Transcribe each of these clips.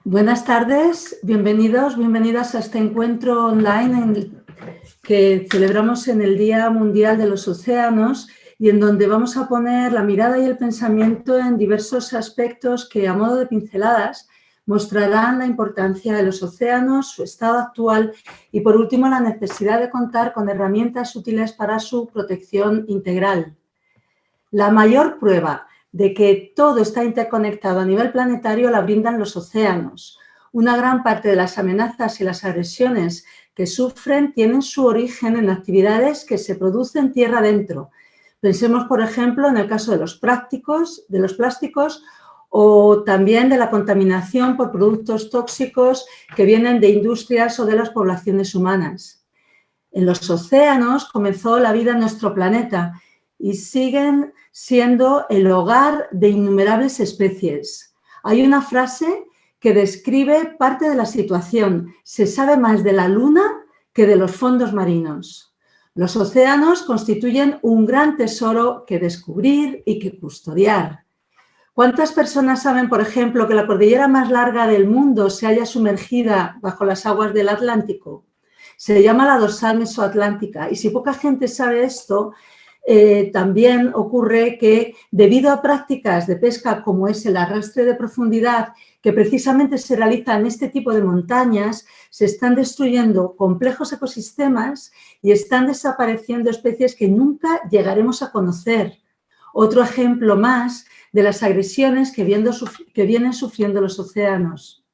Buenas tardes, bienvenidas a este encuentro online que celebramos en el Día Mundial de los Océanos y en donde vamos a poner la mirada y el pensamiento en diversos aspectos que, a modo de pinceladas, mostrarán la importancia de los océanos, su estado actual y, por último, la necesidad de contar con herramientas útiles para su protección integral. La mayor prueba de que todo está interconectado a nivel planetario la brindan los océanos. Una gran parte de las amenazas y las agresiones que sufren tienen su origen en actividades que se producen tierra adentro. Pensemos, por ejemplo, en el caso de los plásticos o también de la contaminación por productos tóxicos que vienen de industrias o de las poblaciones humanas. En los océanos comenzó la vida en nuestro planeta y siguen siendo el hogar de innumerables especies. Hay una frase que describe parte de la situación: se sabe más de la luna que de los fondos marinos. Los océanos constituyen un gran tesoro que descubrir y que custodiar. ¿Cuántas personas saben, por ejemplo, que la cordillera más larga del mundo se halla sumergida bajo las aguas del Atlántico? Se llama la dorsal mesoatlántica, y si poca gente sabe esto, también ocurre que, debido a prácticas de pesca como es el arrastre de profundidad, que precisamente se realiza en este tipo de montañas, se están destruyendo complejos ecosistemas y están desapareciendo especies que nunca llegaremos a conocer. Otro ejemplo más de las agresiones que vienen sufriendo los océanos.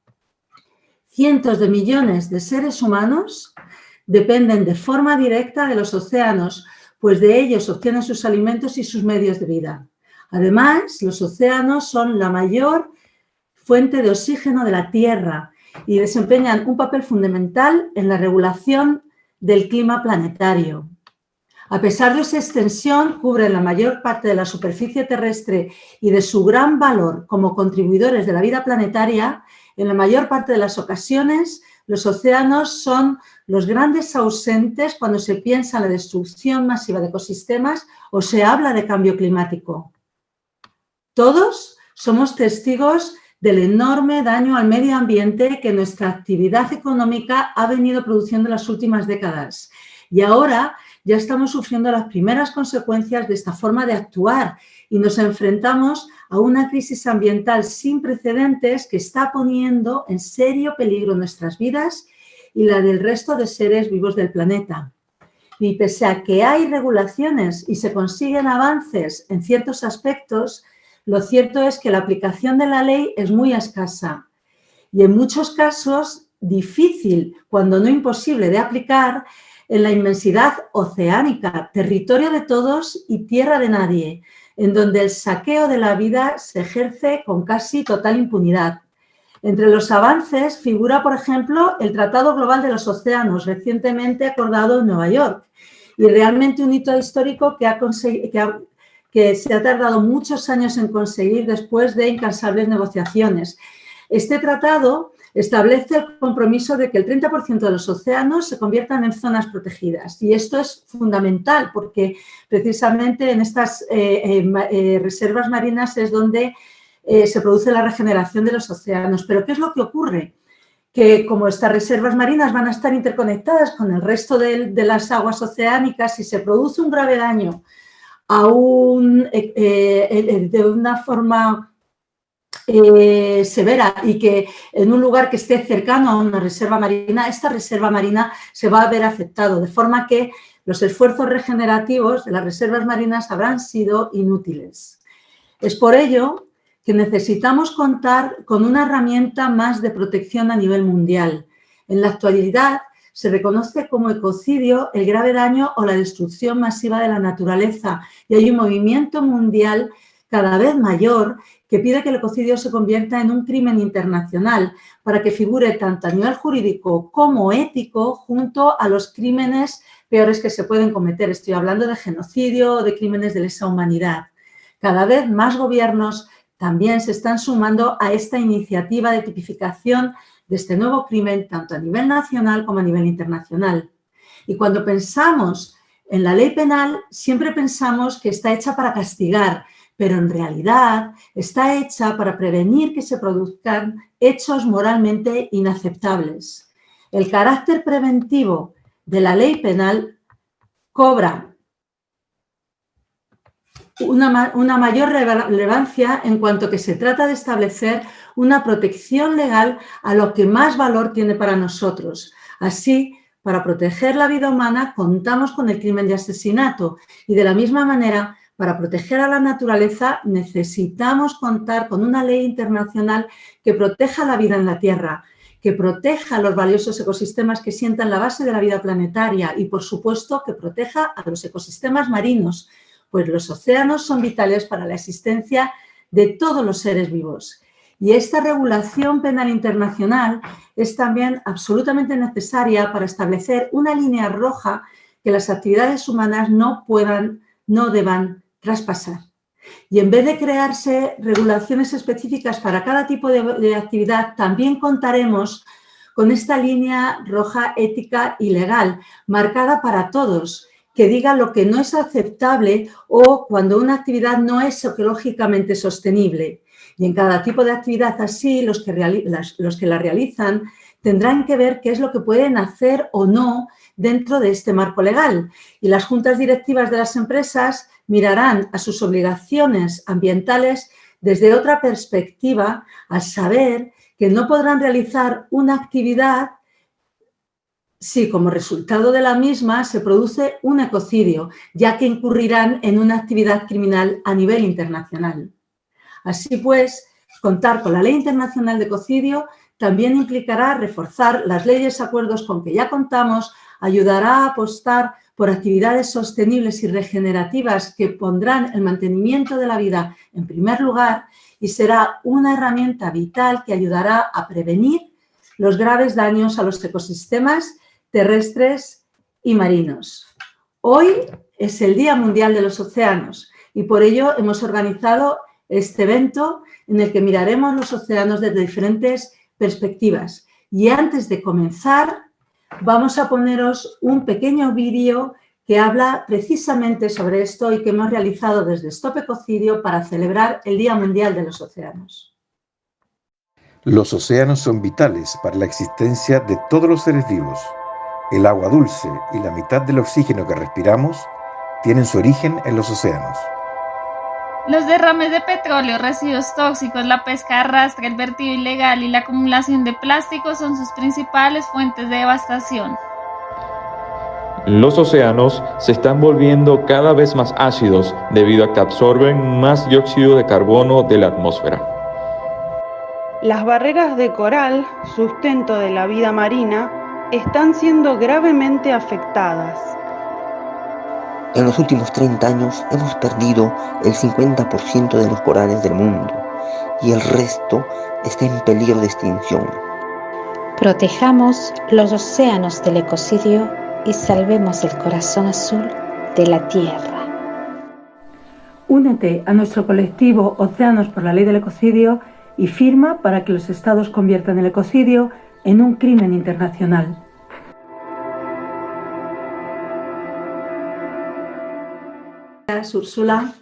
Cientos de millones de seres humanos dependen de forma directa de los océanos, pues de ellos obtienen sus alimentos y sus medios de vida. Además, los océanos son la mayor fuente de oxígeno de la Tierra y desempeñan un papel fundamental en la regulación del clima planetario. A pesar de su extensión, cubren la mayor parte de la superficie terrestre y de su gran valor como contribuidores de la vida planetaria. En la mayor parte de las ocasiones, los océanos son los grandes ausentes cuando se piensa en la destrucción masiva de ecosistemas o se habla de cambio climático. Todos somos testigos del enorme daño al medio ambiente que nuestra actividad económica ha venido produciendo en las últimas décadas. Y ahora ya estamos sufriendo las primeras consecuencias de esta forma de actuar y nos enfrentamos a una crisis ambiental sin precedentes que está poniendo en serio peligro nuestras vidas y la del resto de seres vivos del planeta. Y pese a que hay regulaciones y se consiguen avances en ciertos aspectos, lo cierto es que la aplicación de la ley es muy escasa y en muchos casos difícil, cuando no imposible de aplicar, en la inmensidad oceánica, territorio de todos y tierra de nadie, en donde el saqueo de la vida se ejerce con casi total impunidad. Entre los avances figura, por ejemplo, el Tratado Global de los Océanos, recientemente acordado en Nueva York, y realmente un hito histórico que se ha tardado muchos años en conseguir después de incansables negociaciones. Este tratado establece el compromiso de que el 30% de los océanos se conviertan en zonas protegidas. Y esto es fundamental porque precisamente en estas reservas marinas es donde se produce la regeneración de los océanos. Pero ¿qué es lo que ocurre? Que como estas reservas marinas van a estar interconectadas con el resto de las aguas oceánicas, si se produce un grave daño de una forma severa y que en un lugar que esté cercano a una reserva marina, esta reserva marina se va a ver afectado, de forma que los esfuerzos regenerativos de las reservas marinas habrán sido inútiles. Es por ello que necesitamos contar con una herramienta más de protección a nivel mundial. En la actualidad se reconoce como ecocidio el grave daño o la destrucción masiva de la naturaleza y hay un movimiento mundial cada vez mayor que pide que el ecocidio se convierta en un crimen internacional para que figure tanto a nivel jurídico como ético junto a los crímenes peores que se pueden cometer. Estoy hablando de genocidio o de crímenes de lesa humanidad. Cada vez más gobiernos también se están sumando a esta iniciativa de tipificación de este nuevo crimen, tanto a nivel nacional como a nivel internacional. Y cuando pensamos en la ley penal, siempre pensamos que está hecha para castigar, pero en realidad está hecha para prevenir que se produzcan hechos moralmente inaceptables. El carácter preventivo de la ley penal cobra una mayor relevancia en cuanto que se trata de establecer una protección legal a lo que más valor tiene para nosotros. Así, para proteger la vida humana contamos con el crimen de asesinato y de la misma manera, para proteger a la naturaleza necesitamos contar con una ley internacional que proteja la vida en la Tierra, que proteja los valiosos ecosistemas que sientan la base de la vida planetaria y, por supuesto, que proteja a los ecosistemas marinos, pues los océanos son vitales para la existencia de todos los seres vivos. Y esta regulación penal internacional es también absolutamente necesaria para establecer una línea roja que las actividades humanas no deban traspasar. Y en vez de crearse regulaciones específicas para cada tipo de actividad, también contaremos con esta línea roja ética y legal, marcada para todos, que diga lo que no es aceptable o cuando una actividad no es ecológicamente sostenible. Y en cada tipo de actividad así, los que la realizan tendrán que ver qué es lo que pueden hacer o no dentro de este marco legal. Y las juntas directivas de las empresas mirarán a sus obligaciones ambientales desde otra perspectiva, al saber que no podrán realizar una actividad si como resultado de la misma se produce un ecocidio, ya que incurrirán en una actividad criminal a nivel internacional. Así pues, contar con la Ley Internacional de Ecocidio también implicará reforzar las leyes y acuerdos con que ya contamos, ayudará a apostar por actividades sostenibles y regenerativas que pondrán el mantenimiento de la vida en primer lugar y será una herramienta vital que ayudará a prevenir los graves daños a los ecosistemas terrestres y marinos. Hoy es el Día Mundial de los Océanos y por ello hemos organizado este evento en el que miraremos los océanos desde diferentes perspectivas. Y antes de comenzar, vamos a poneros un pequeño vídeo que habla precisamente sobre esto y que hemos realizado desde Stop Ecocidio para celebrar el Día Mundial de los Océanos. Los océanos son vitales para la existencia de todos los seres vivos. El agua dulce y la mitad del oxígeno que respiramos tienen su origen en los océanos. Los derrames de petróleo, residuos tóxicos, la pesca de arrastre, el vertido ilegal y la acumulación de plásticos son sus principales fuentes de devastación. Los océanos se están volviendo cada vez más ácidos debido a que absorben más dióxido de carbono de la atmósfera. Las barreras de coral, sustento de la vida marina, están siendo gravemente afectadas. En los últimos 30 años hemos perdido el 50% de los corales del mundo y el resto está en peligro de extinción. Protejamos los océanos del ecocidio y salvemos el corazón azul de la Tierra. Únete a nuestro colectivo Océanos por la Ley del Ecocidio y firma para que los estados conviertan el ecocidio en un crimen internacional. Gracias, Úrsula.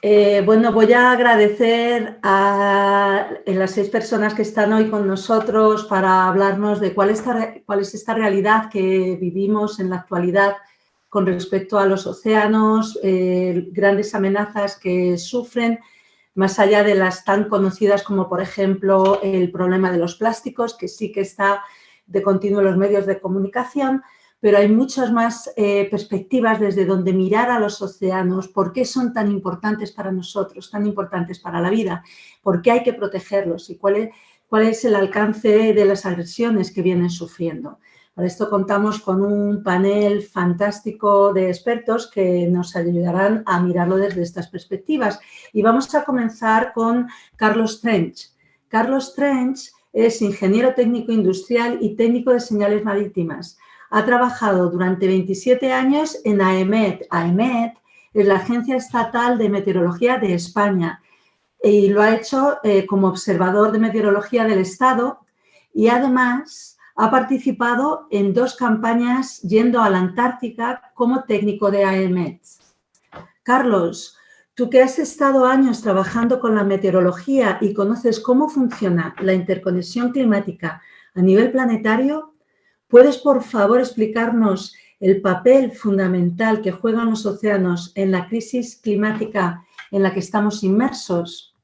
Voy a agradecer a las 6 personas que están hoy con nosotros para hablarnos de cuál es esta realidad que vivimos en la actualidad con respecto a los océanos, grandes amenazas que sufren, más allá de las tan conocidas como, por ejemplo, el problema de los plásticos, que sí que está de continuo en los medios de comunicación, pero hay muchas más perspectivas desde donde mirar a los océanos, por qué son tan importantes para nosotros, tan importantes para la vida, por qué hay que protegerlos y cuál es el alcance de las agresiones que vienen sufriendo. Para esto contamos con un panel fantástico de expertos que nos ayudarán a mirarlo desde estas perspectivas. Y vamos a comenzar con Carlos Trench. Carlos Trench es ingeniero técnico industrial y técnico de señales marítimas. Ha trabajado durante 27 años en AEMET. AEMET es la Agencia Estatal de Meteorología de España y lo ha hecho como observador de meteorología del Estado y además ha participado en 2 campañas yendo a la Antártica como técnico de AEMET. Carlos, Tú que has estado años trabajando con la meteorología y conoces cómo funciona la interconexión climática a nivel planetario, ¿puedes por favor explicarnos el papel fundamental que juegan los océanos en la crisis climática en la que estamos inmersos?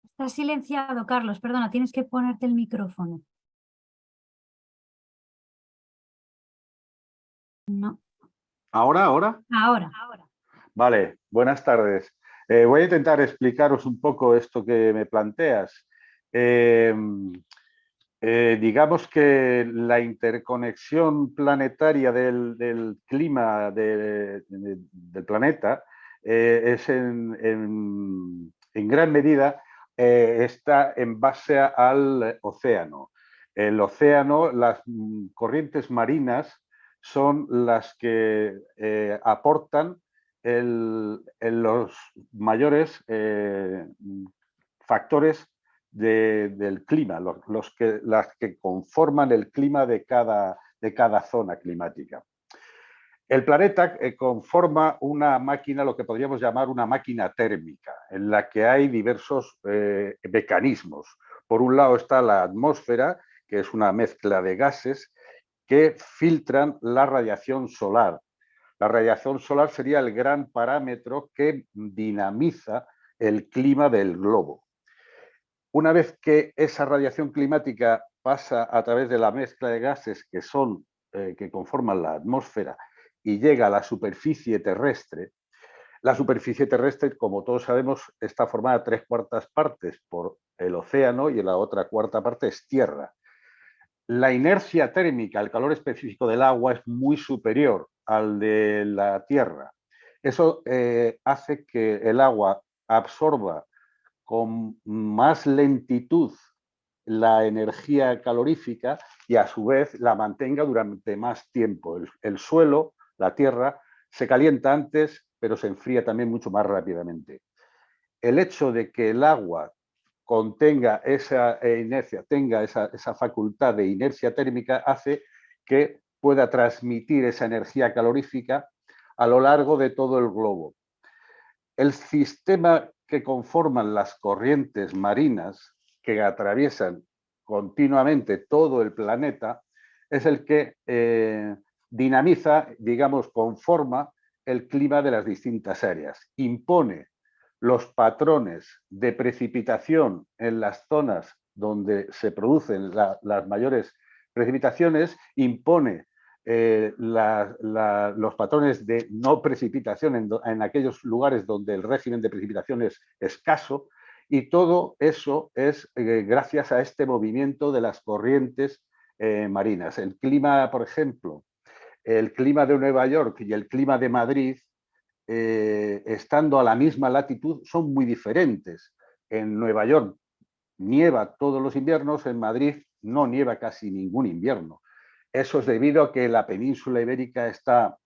Estás silenciado, Carlos. Perdona, tienes que ponerte el micrófono. No. ¿Ahora? Ahora. Vale, buenas tardes. Voy a intentar explicaros un poco esto que me planteas. Digamos que la interconexión planetaria del clima del planeta es en gran medida está en base al océano. El océano, las corrientes marinas son las que aportan los mayores factores del clima, las que conforman el clima de cada zona climática. El planeta conforma una máquina, lo que podríamos llamar una máquina térmica, en la que hay diversos mecanismos. Por un lado está la atmósfera, que es una mezcla de gases que filtran la radiación solar. La radiación solar sería el gran parámetro que dinamiza el clima del globo. Una vez que esa radiación climática pasa a través de la mezcla de gases que conforman la atmósfera y llega a la superficie terrestre, la superficie terrestre, como todos sabemos, está formada 3/4 partes por el océano y la otra 1/4 parte es tierra. La inercia térmica, el calor específico del agua, es muy superior al de la tierra. Eso hace que el agua absorba con más lentitud la energía calorífica y a su vez la mantenga durante más tiempo. El suelo, la tierra, se calienta antes, pero se enfría también mucho más rápidamente. El hecho de que el agua contenga esa inercia, tenga esa facultad de inercia térmica, hace que pueda transmitir esa energía calorífica a lo largo de todo el globo. El sistema que conforman las corrientes marinas que atraviesan continuamente todo el planeta es el que dinamiza, digamos, conforma el clima de las distintas áreas, impone los patrones de precipitación en las zonas donde se producen las mayores precipitaciones, impone los patrones de no precipitación en aquellos lugares donde el régimen de precipitación es escaso, y todo eso es gracias a este movimiento de las corrientes marinas. El clima, por ejemplo, el clima de Nueva York y el clima de Madrid, estando a la misma latitud, son muy diferentes. En Nueva York nieva todos los inviernos, en Madrid no nieva casi ningún invierno. Eso es debido a que la península ibérica está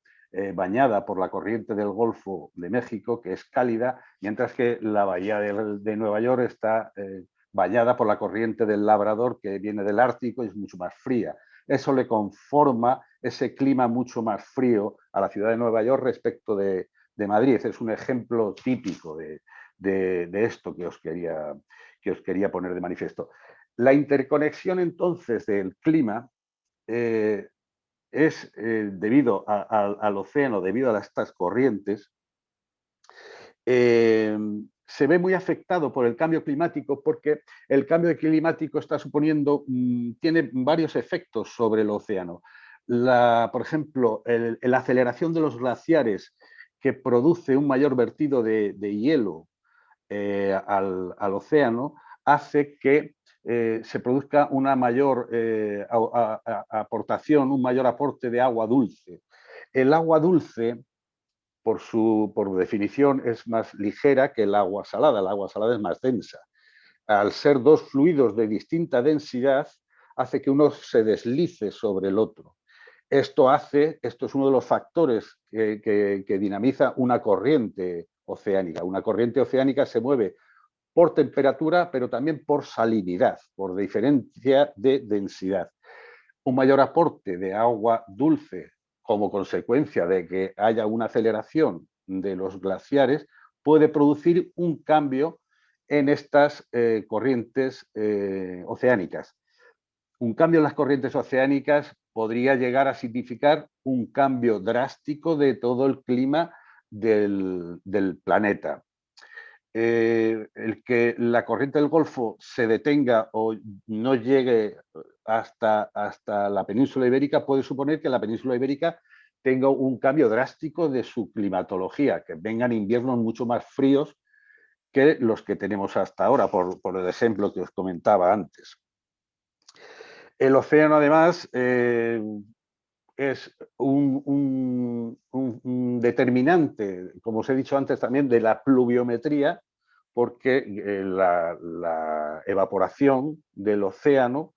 bañada por la corriente del Golfo de México, que es cálida, mientras que la bahía de Nueva York está bañada por la corriente del Labrador, que viene del Ártico y es mucho más fría. Eso le conforma ese clima mucho más frío a la ciudad de Nueva York respecto de Madrid. Es un ejemplo típico de esto que os quería poner de manifiesto. La interconexión entonces del clima es debido al océano, debido a estas corrientes, se ve muy afectado por el cambio climático, porque el cambio climático está suponiendo, tiene varios efectos sobre el océano. Por ejemplo, la aceleración de los glaciares, que produce un mayor vertido de hielo al océano, hace que se produzca una mayor aportación, un mayor aporte de agua dulce. El agua dulce, por definición, es más ligera que el agua salada. El agua salada es más densa. Al ser dos fluidos de distinta densidad, hace que uno se deslice sobre el otro. Esto es uno de los factores que dinamiza una corriente oceánica. Una corriente oceánica se mueve por temperatura, pero también por salinidad, por diferencia de densidad. Un mayor aporte de agua dulce como consecuencia de que haya una aceleración de los glaciares, puede producir un cambio en estas corrientes oceánicas. Un cambio en las corrientes oceánicas podría llegar a significar un cambio drástico de todo el clima del planeta. El que la corriente del Golfo se detenga o no llegue hasta la península ibérica puede suponer que la península ibérica tenga un cambio drástico de su climatología, que vengan inviernos mucho más fríos que los que tenemos hasta ahora, por el ejemplo que os comentaba antes. El océano, además, es un determinante, como os he dicho antes también, de la pluviometría, porque la evaporación del océano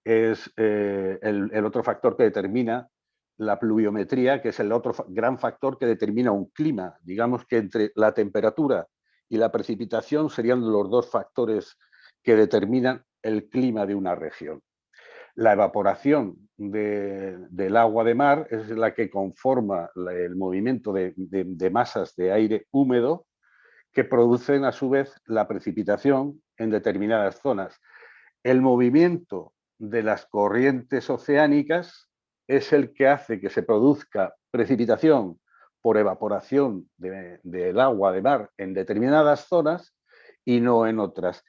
es el otro factor que determina la pluviometría, que es el otro gran factor que determina un clima. Digamos que entre la temperatura y la precipitación serían los dos factores que determinan el clima de una región. La evaporación del agua de mar es la que conforma el movimiento de masas de aire húmedo que producen a su vez la precipitación en determinadas zonas. El movimiento de las corrientes oceánicas es el que hace que se produzca precipitación por evaporación del agua de mar en determinadas zonas y no en otras.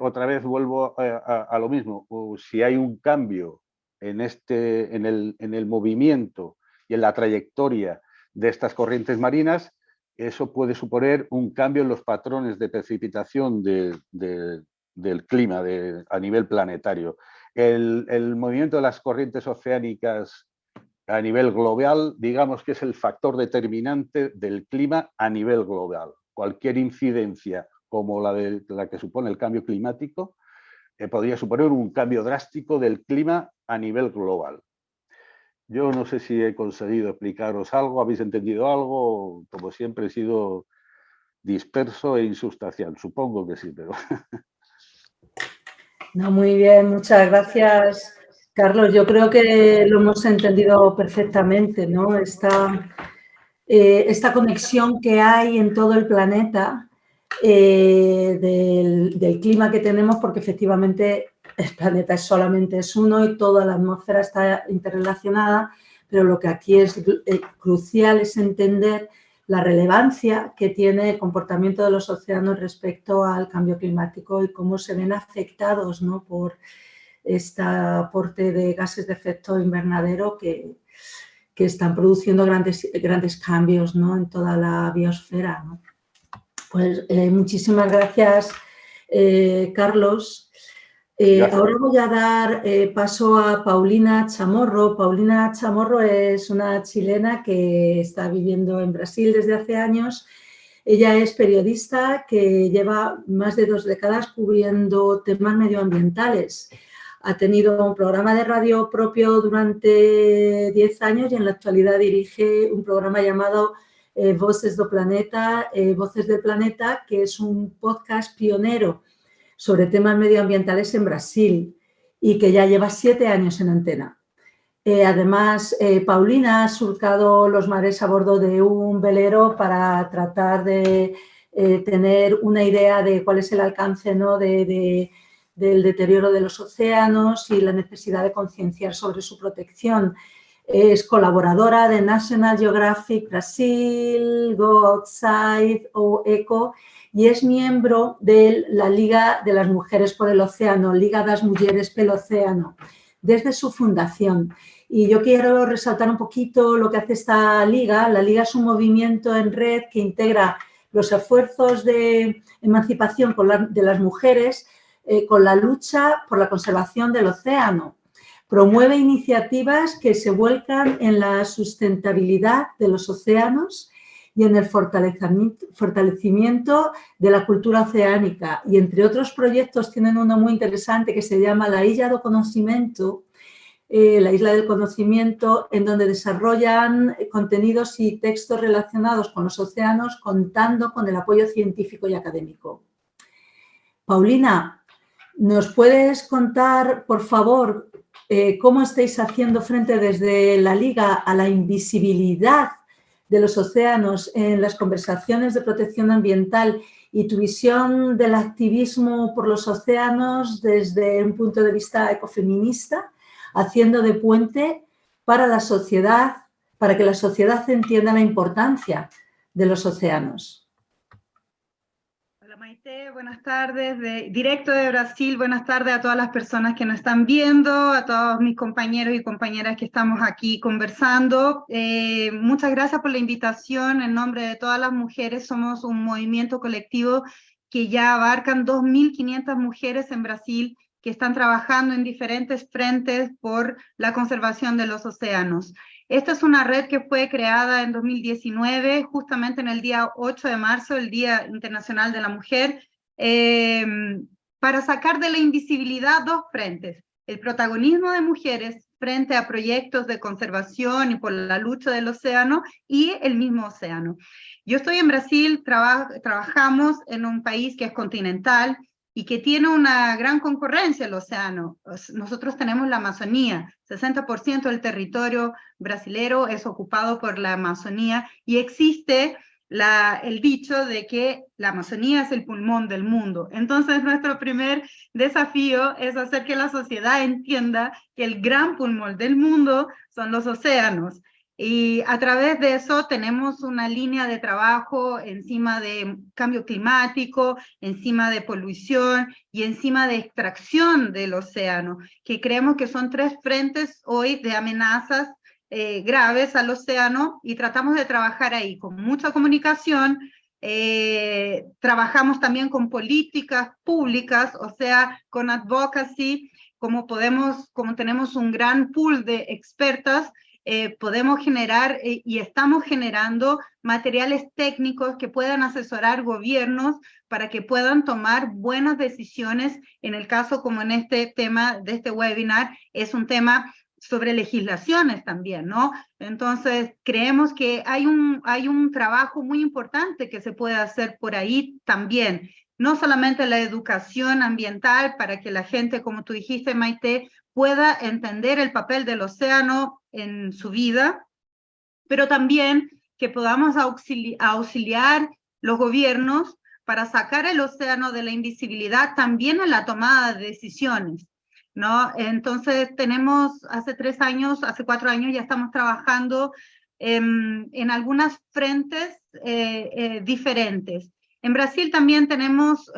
Otra vez vuelvo a lo mismo. Si hay un cambio en el movimiento y en la trayectoria de estas corrientes marinas, eso puede suponer un cambio en los patrones de precipitación del clima a nivel planetario. El movimiento de las corrientes oceánicas a nivel global, digamos que es el factor determinante del clima a nivel global. Cualquier incidencia como la que supone el cambio climático, podría suponer un cambio drástico del clima a nivel global. Yo no sé si he conseguido explicaros algo, habéis entendido algo, como siempre he sido disperso e insustancial, supongo que sí, pero... No, muy bien, muchas gracias, Carlos. Yo creo que lo hemos entendido perfectamente, ¿no? Esta conexión que hay en todo el planeta del clima que tenemos, porque efectivamente el planeta solamente es uno y toda la atmósfera está interrelacionada, pero lo que aquí es crucial es entender la relevancia que tiene el comportamiento de los océanos respecto al cambio climático y cómo se ven afectados, ¿no?, por este aporte de gases de efecto invernadero que están produciendo grandes cambios, ¿no?, en toda la biosfera, ¿no? Pues muchísimas gracias, Carlos. Ahora voy a dar paso a Paulina Chamorro. Paulina Chamorro es una chilena que está viviendo en Brasil desde hace años. Ella es periodista que lleva más de 2 décadas cubriendo temas medioambientales. Ha tenido un programa de radio propio durante 10 años y en la actualidad dirige un programa llamado Voces do Planeta, Voces del Planeta, que es un podcast pionero sobre temas medioambientales en Brasil y que ya lleva 7 años en antena. Además, Paulina ha surcado los mares a bordo de un velero para tratar de tener una idea de cuál es el alcance, ¿no?, del deterioro de los océanos y la necesidad de concienciar sobre su protección. Es colaboradora de National Geographic Brasil, Go Outside o ECO y es miembro de la Liga de las Mujeres por el Océano, Liga das Mulheres pelo Océano, desde su fundación. Y yo quiero resaltar un poquito lo que hace esta liga. La liga es un movimiento en red que integra los esfuerzos de emancipación de las mujeres con la lucha por la conservación del océano. Promueve iniciativas que se vuelcan en la sustentabilidad de los océanos y en el fortalecimiento de la cultura oceánica. Y entre otros proyectos tienen uno muy interesante que se llama la Ilha do Conhecimento, la Isla del Conocimiento, en donde desarrollan contenidos y textos relacionados con los océanos, contando con el apoyo científico y académico. Paulina, ¿Nos puedes contar, por favor, cómo estáis haciendo frente desde la Liga a la invisibilidad de los océanos en las conversaciones de protección ambiental y tu visión del activismo por los océanos desde un punto de vista ecofeminista, haciendo de puente para la sociedad, para que la sociedad entienda la importancia de los océanos? Hola Maite, buenas tardes, directo de Brasil, buenas tardes a todas las personas que nos están viendo, a todos mis compañeros y compañeras que estamos aquí conversando. Muchas gracias por la invitación. En nombre de todas las mujeres, somos un movimiento colectivo que ya abarcan 2.500 mujeres en Brasil que están trabajando en diferentes frentes por la conservación de los océanos. Esta es una red que fue creada en 2019, justamente en el día 8 de marzo, el Día Internacional de la Mujer, para sacar de la invisibilidad dos frentes: el protagonismo de mujeres frente a proyectos de conservación y por la lucha del océano, y el mismo océano. Yo estoy en Brasil, trabajamos en un país que es continental y que tiene una gran concurrencia el océano. Nosotros tenemos la Amazonía, 60% del territorio brasilero es ocupado por la Amazonía, y existe el dicho de que la Amazonía es el pulmón del mundo. Entonces nuestro primer desafío es hacer que la sociedad entienda que el gran pulmón del mundo son los océanos. Y a través de eso tenemos una línea de trabajo encima de cambio climático, encima de polución y encima de extracción del océano, que creemos que son tres frentes hoy de amenazas graves al océano, y tratamos de trabajar ahí con mucha comunicación. Trabajamos también con políticas públicas, o sea, con advocacy, como tenemos un gran pool de expertas, podemos generar y estamos generando materiales técnicos que puedan asesorar gobiernos para que puedan tomar buenas decisiones. En el caso, como en este tema de este webinar, es un tema sobre legislaciones también, ¿no? Entonces, creemos que hay un trabajo muy importante que se puede hacer por ahí también. No solamente la educación ambiental para que la gente, como tú dijiste, Maite, pueda entender el papel del océano en su vida, pero también que podamos auxiliar los gobiernos para sacar el océano de la invisibilidad también en la tomada de decisiones, ¿no? Entonces tenemos hace 4 años ya estamos trabajando en algunas frentes diferentes. En Brasil también tenemos,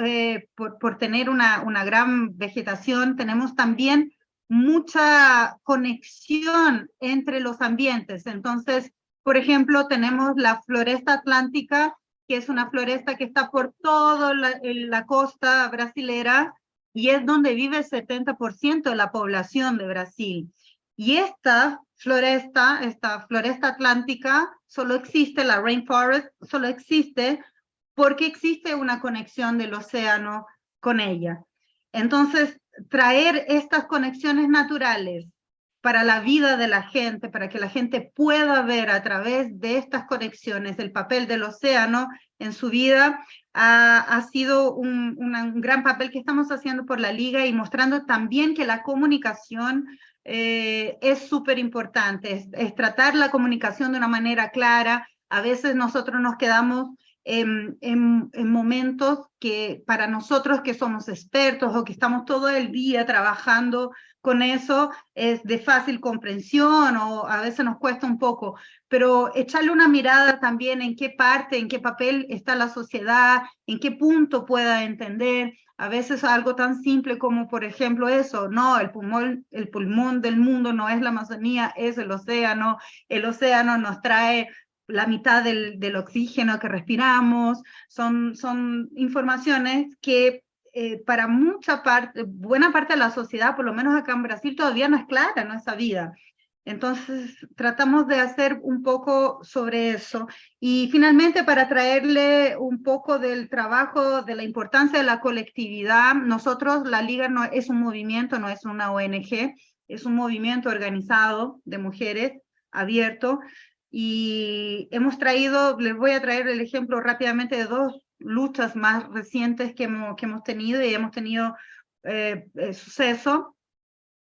por tener una gran vegetación, tenemos también mucha conexión entre los ambientes. Entonces, por ejemplo, tenemos la floresta atlántica, que es una floresta que está por toda la costa brasilera, y es donde vive el 70% de la población de Brasil. Y esta floresta atlántica solo existe, la rainforest, solo existe porque existe una conexión del océano con ella. Entonces, traer estas conexiones naturales para la vida de la gente, para que la gente pueda ver a través de estas conexiones el papel del océano en su vida, ha sido un gran papel que estamos haciendo por la Liga, y mostrando también que la comunicación es súper importante, es tratar la comunicación de una manera clara. A veces nosotros nos quedamos en momentos que para nosotros que somos expertos o que estamos todo el día trabajando con eso es de fácil comprensión, o a veces nos cuesta un poco, pero echarle una mirada también en qué parte, en qué papel está la sociedad, en qué punto pueda entender. A veces algo tan simple como, por ejemplo, eso, no, el pulmón del mundo no es la Amazonía, es el océano nos trae la mitad del oxígeno que respiramos. Son informaciones que para buena parte de la sociedad, por lo menos acá en Brasil, todavía no es clara, no es sabida. Entonces tratamos de hacer un poco sobre eso. Y finalmente, para traerle un poco del trabajo, de la importancia de la colectividad, nosotros, la Liga, no es un movimiento, no es una ONG, es un movimiento organizado de mujeres, abierto. Y les voy a traer el ejemplo rápidamente de dos luchas más recientes que hemos tenido, y hemos tenido suceso,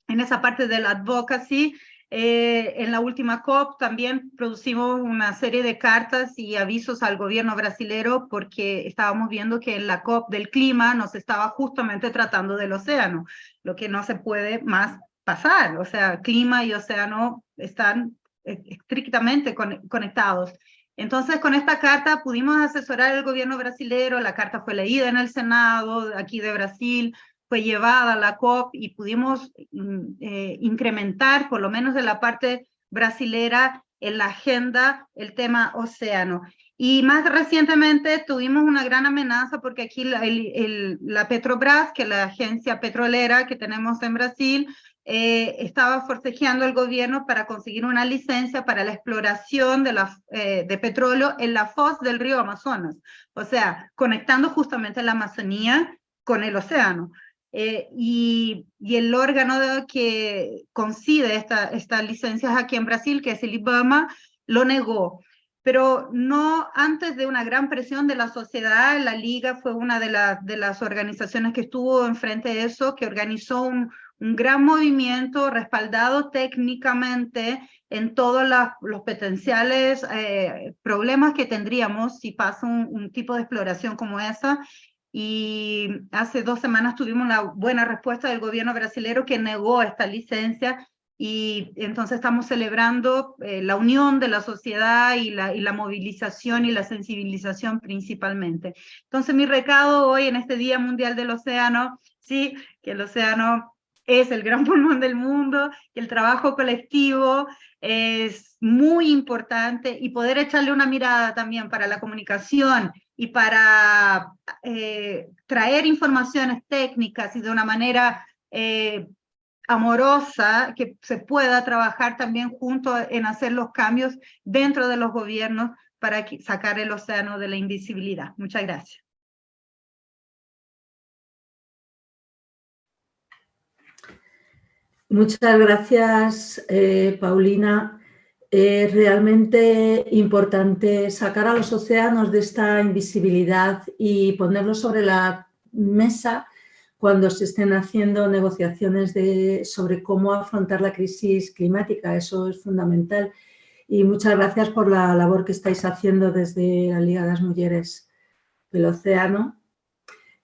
en esa parte del advocacy. En la última COP también producimos una serie de cartas y avisos al gobierno brasilero porque estábamos viendo que en la COP del clima nos estaba justamente tratando del océano, lo que no se puede más pasar. O sea, clima y océano están estrictamente conectados. Entonces, con esta carta pudimos asesorar al gobierno brasilero, la carta fue leída en el Senado aquí de Brasil, fue llevada a la COP y pudimos incrementar, por lo menos de la parte brasilera, en la agenda el tema océano. Y más recientemente tuvimos una gran amenaza porque aquí la Petrobras, que es la agencia petrolera que tenemos en Brasil, estaba forcejeando al gobierno para conseguir una licencia para la exploración de petróleo en la foz del río Amazonas, o sea, conectando justamente la Amazonía con el océano. Y el órgano que concede estas licencias aquí en Brasil, que es el IBAMA, lo negó. Pero no antes de una gran presión de la sociedad. La Liga fue una de las organizaciones que estuvo enfrente de eso, que organizó un gran movimiento respaldado técnicamente en todos los potenciales problemas que tendríamos si pasa un tipo de exploración como esa. Y hace 2 semanas tuvimos una buena respuesta del gobierno brasileño que negó esta licencia, y entonces estamos celebrando la unión de la sociedad y la movilización y la sensibilización principalmente. Entonces mi recado hoy en este Día Mundial del Océano, sí, que el océano es el gran pulmón del mundo, que el trabajo colectivo es muy importante, y poder echarle una mirada también para la comunicación y para traer informaciones técnicas y de una manera amorosa, que se pueda trabajar también junto en hacer los cambios dentro de los gobiernos para sacar el océano de la invisibilidad. Muchas gracias. Muchas gracias, Paulina. Es realmente importante sacar a los océanos de esta invisibilidad y ponerlos sobre la mesa cuando se estén haciendo negociaciones sobre cómo afrontar la crisis climática. Eso es fundamental. Y muchas gracias por la labor que estáis haciendo desde la Liga de las Mujeres del Océano.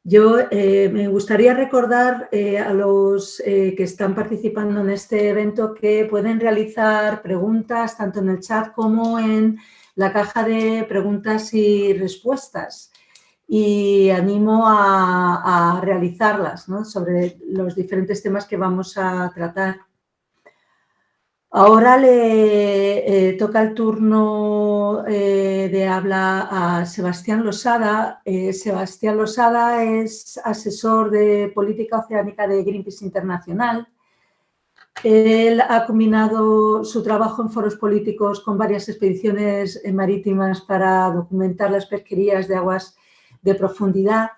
Yo me gustaría recordar a los que están participando en este evento que pueden realizar preguntas tanto en el chat como en la caja de preguntas y respuestas, y animo a realizarlas, ¿no?, sobre los diferentes temas que vamos a tratar. Ahora le toca el turno de habla a Sebastián Losada. Sebastián Losada es asesor de política oceánica de Greenpeace Internacional. Él ha combinado su trabajo en foros políticos con varias expediciones marítimas para documentar las pesquerías de aguas de profundidad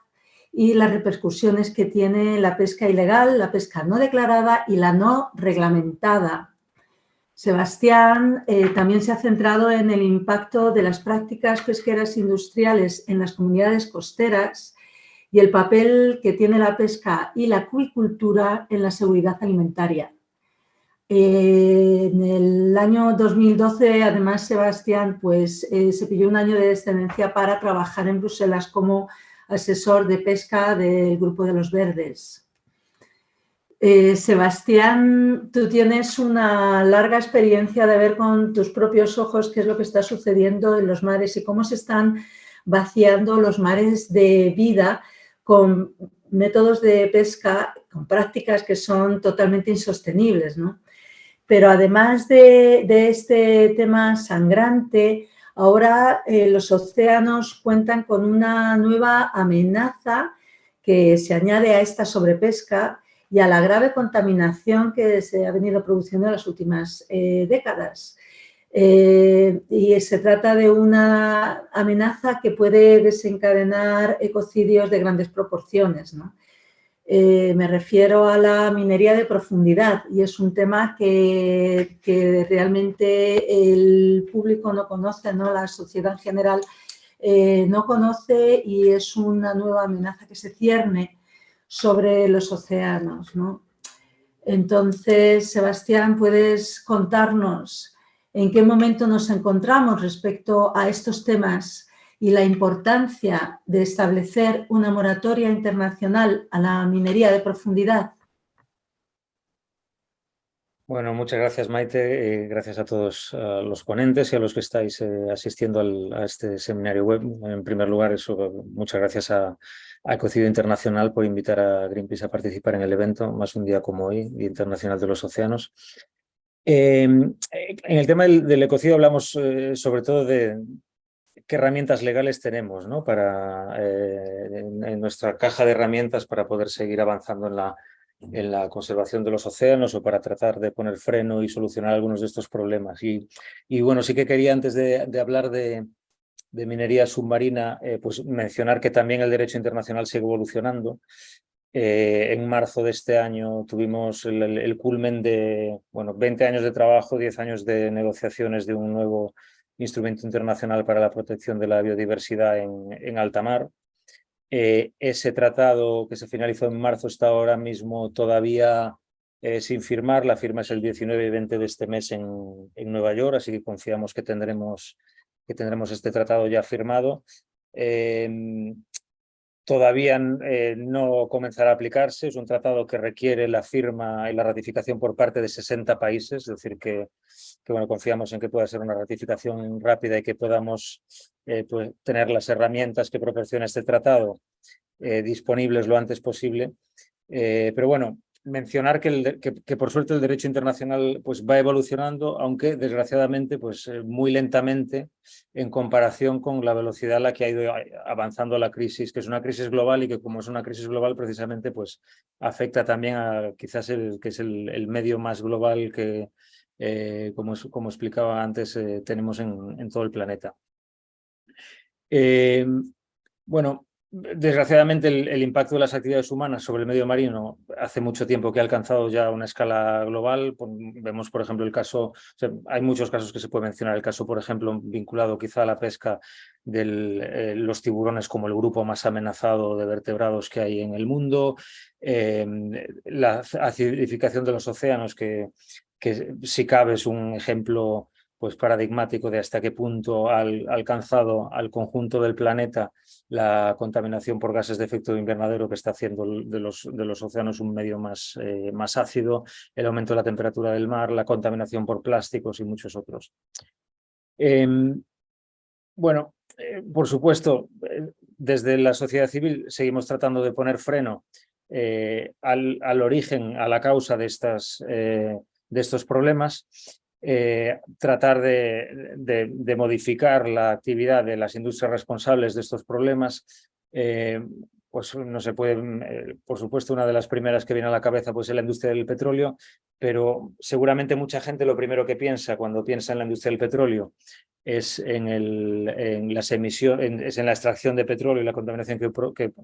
y las repercusiones que tiene la pesca ilegal, la pesca no declarada y la no reglamentada. Sebastián también se ha centrado en el impacto de las prácticas pesqueras industriales en las comunidades costeras y el papel que tiene la pesca y la acuicultura en la seguridad alimentaria. En el año 2012, además, Sebastián se pilló un año de excedencia para trabajar en Bruselas como asesor de pesca del Grupo de los Verdes. Sebastián, tú tienes una larga experiencia de ver con tus propios ojos qué es lo que está sucediendo en los mares y cómo se están vaciando los mares de vida con métodos de pesca, con prácticas que son totalmente insostenibles, ¿no? Pero además de este tema sangrante, ahora los océanos cuentan con una nueva amenaza que se añade a esta sobrepesca y a la grave contaminación que se ha venido produciendo en las últimas décadas. Y se trata de una amenaza que puede desencadenar ecocidios de grandes proporciones, ¿no? Me refiero a la minería de profundidad, y es un tema que realmente el público no conoce, ¿no? La sociedad en general no conoce, y es una nueva amenaza que se cierne sobre los océanos, ¿no? Entonces, Sebastián, ¿puedes contarnos en qué momento nos encontramos respecto a estos temas y la importancia de establecer una moratoria internacional a la minería de profundidad? Bueno, muchas gracias, Maite. Gracias a todos los ponentes y a los que estáis asistiendo a este seminario web. En primer lugar, muchas gracias a Ecocidio Internacional por invitar a Greenpeace a participar en el evento, más un día como hoy, Día Internacional de los Océanos. En el tema del ecocidio hablamos sobre todo de qué herramientas legales tenemos, ¿no? En nuestra caja de herramientas para poder seguir avanzando en la conservación de los océanos o para tratar de poner freno y solucionar algunos de estos problemas. Y bueno, sí que quería, antes de hablar de minería submarina, pues mencionar que también el derecho internacional sigue evolucionando. En marzo de este año tuvimos el culmen de 20 años de trabajo, 10 años de negociaciones de un nuevo instrumento internacional para la protección de la biodiversidad en alta mar. Ese tratado que se finalizó en marzo está ahora mismo todavía sin firmar. La firma es el 19 y 20 de este mes en Nueva York, así que confiamos que tendremos este tratado ya firmado. Todavía no comenzará a aplicarse. Es un tratado que requiere la firma y la ratificación por parte de 60 países, es decir, que bueno, confiamos en que pueda ser una ratificación rápida y que podamos pues, tener las herramientas que proporciona este tratado disponibles lo antes posible. Pero bueno, mencionar que por suerte el derecho internacional pues, va evolucionando, aunque desgraciadamente pues, muy lentamente en comparación con la velocidad a la que ha ido avanzando la crisis, que es una crisis global y que como es una crisis global precisamente pues, afecta también a quizás que es el medio más global que, como explicaba antes, tenemos en todo el planeta. Bueno, desgraciadamente el impacto de las actividades humanas sobre el medio marino hace mucho tiempo que ha alcanzado ya una escala global. Vemos, por ejemplo, el caso, o sea, hay muchos casos que se puede mencionar, el caso, por ejemplo, vinculado quizá a la pesca de los tiburones como el grupo más amenazado de vertebrados que hay en el mundo, la acidificación de los océanos, que si cabe es un ejemplo pues paradigmático de hasta qué punto ha alcanzado al conjunto del planeta la contaminación por gases de efecto invernadero que está haciendo de los océanos un medio más ácido, el aumento de la temperatura del mar, la contaminación por plásticos y muchos otros. Bueno, por supuesto, desde la sociedad civil seguimos tratando de poner freno al origen, a la causa de estos problemas. Tratar de modificar la actividad de las industrias responsables de estos problemas, pues no se puede, por supuesto, una de las primeras que viene a la cabeza pues es la industria del petróleo, pero seguramente mucha gente lo primero que piensa cuando piensa en la industria del petróleo es en las emisiones, es en la extracción de petróleo y la contaminación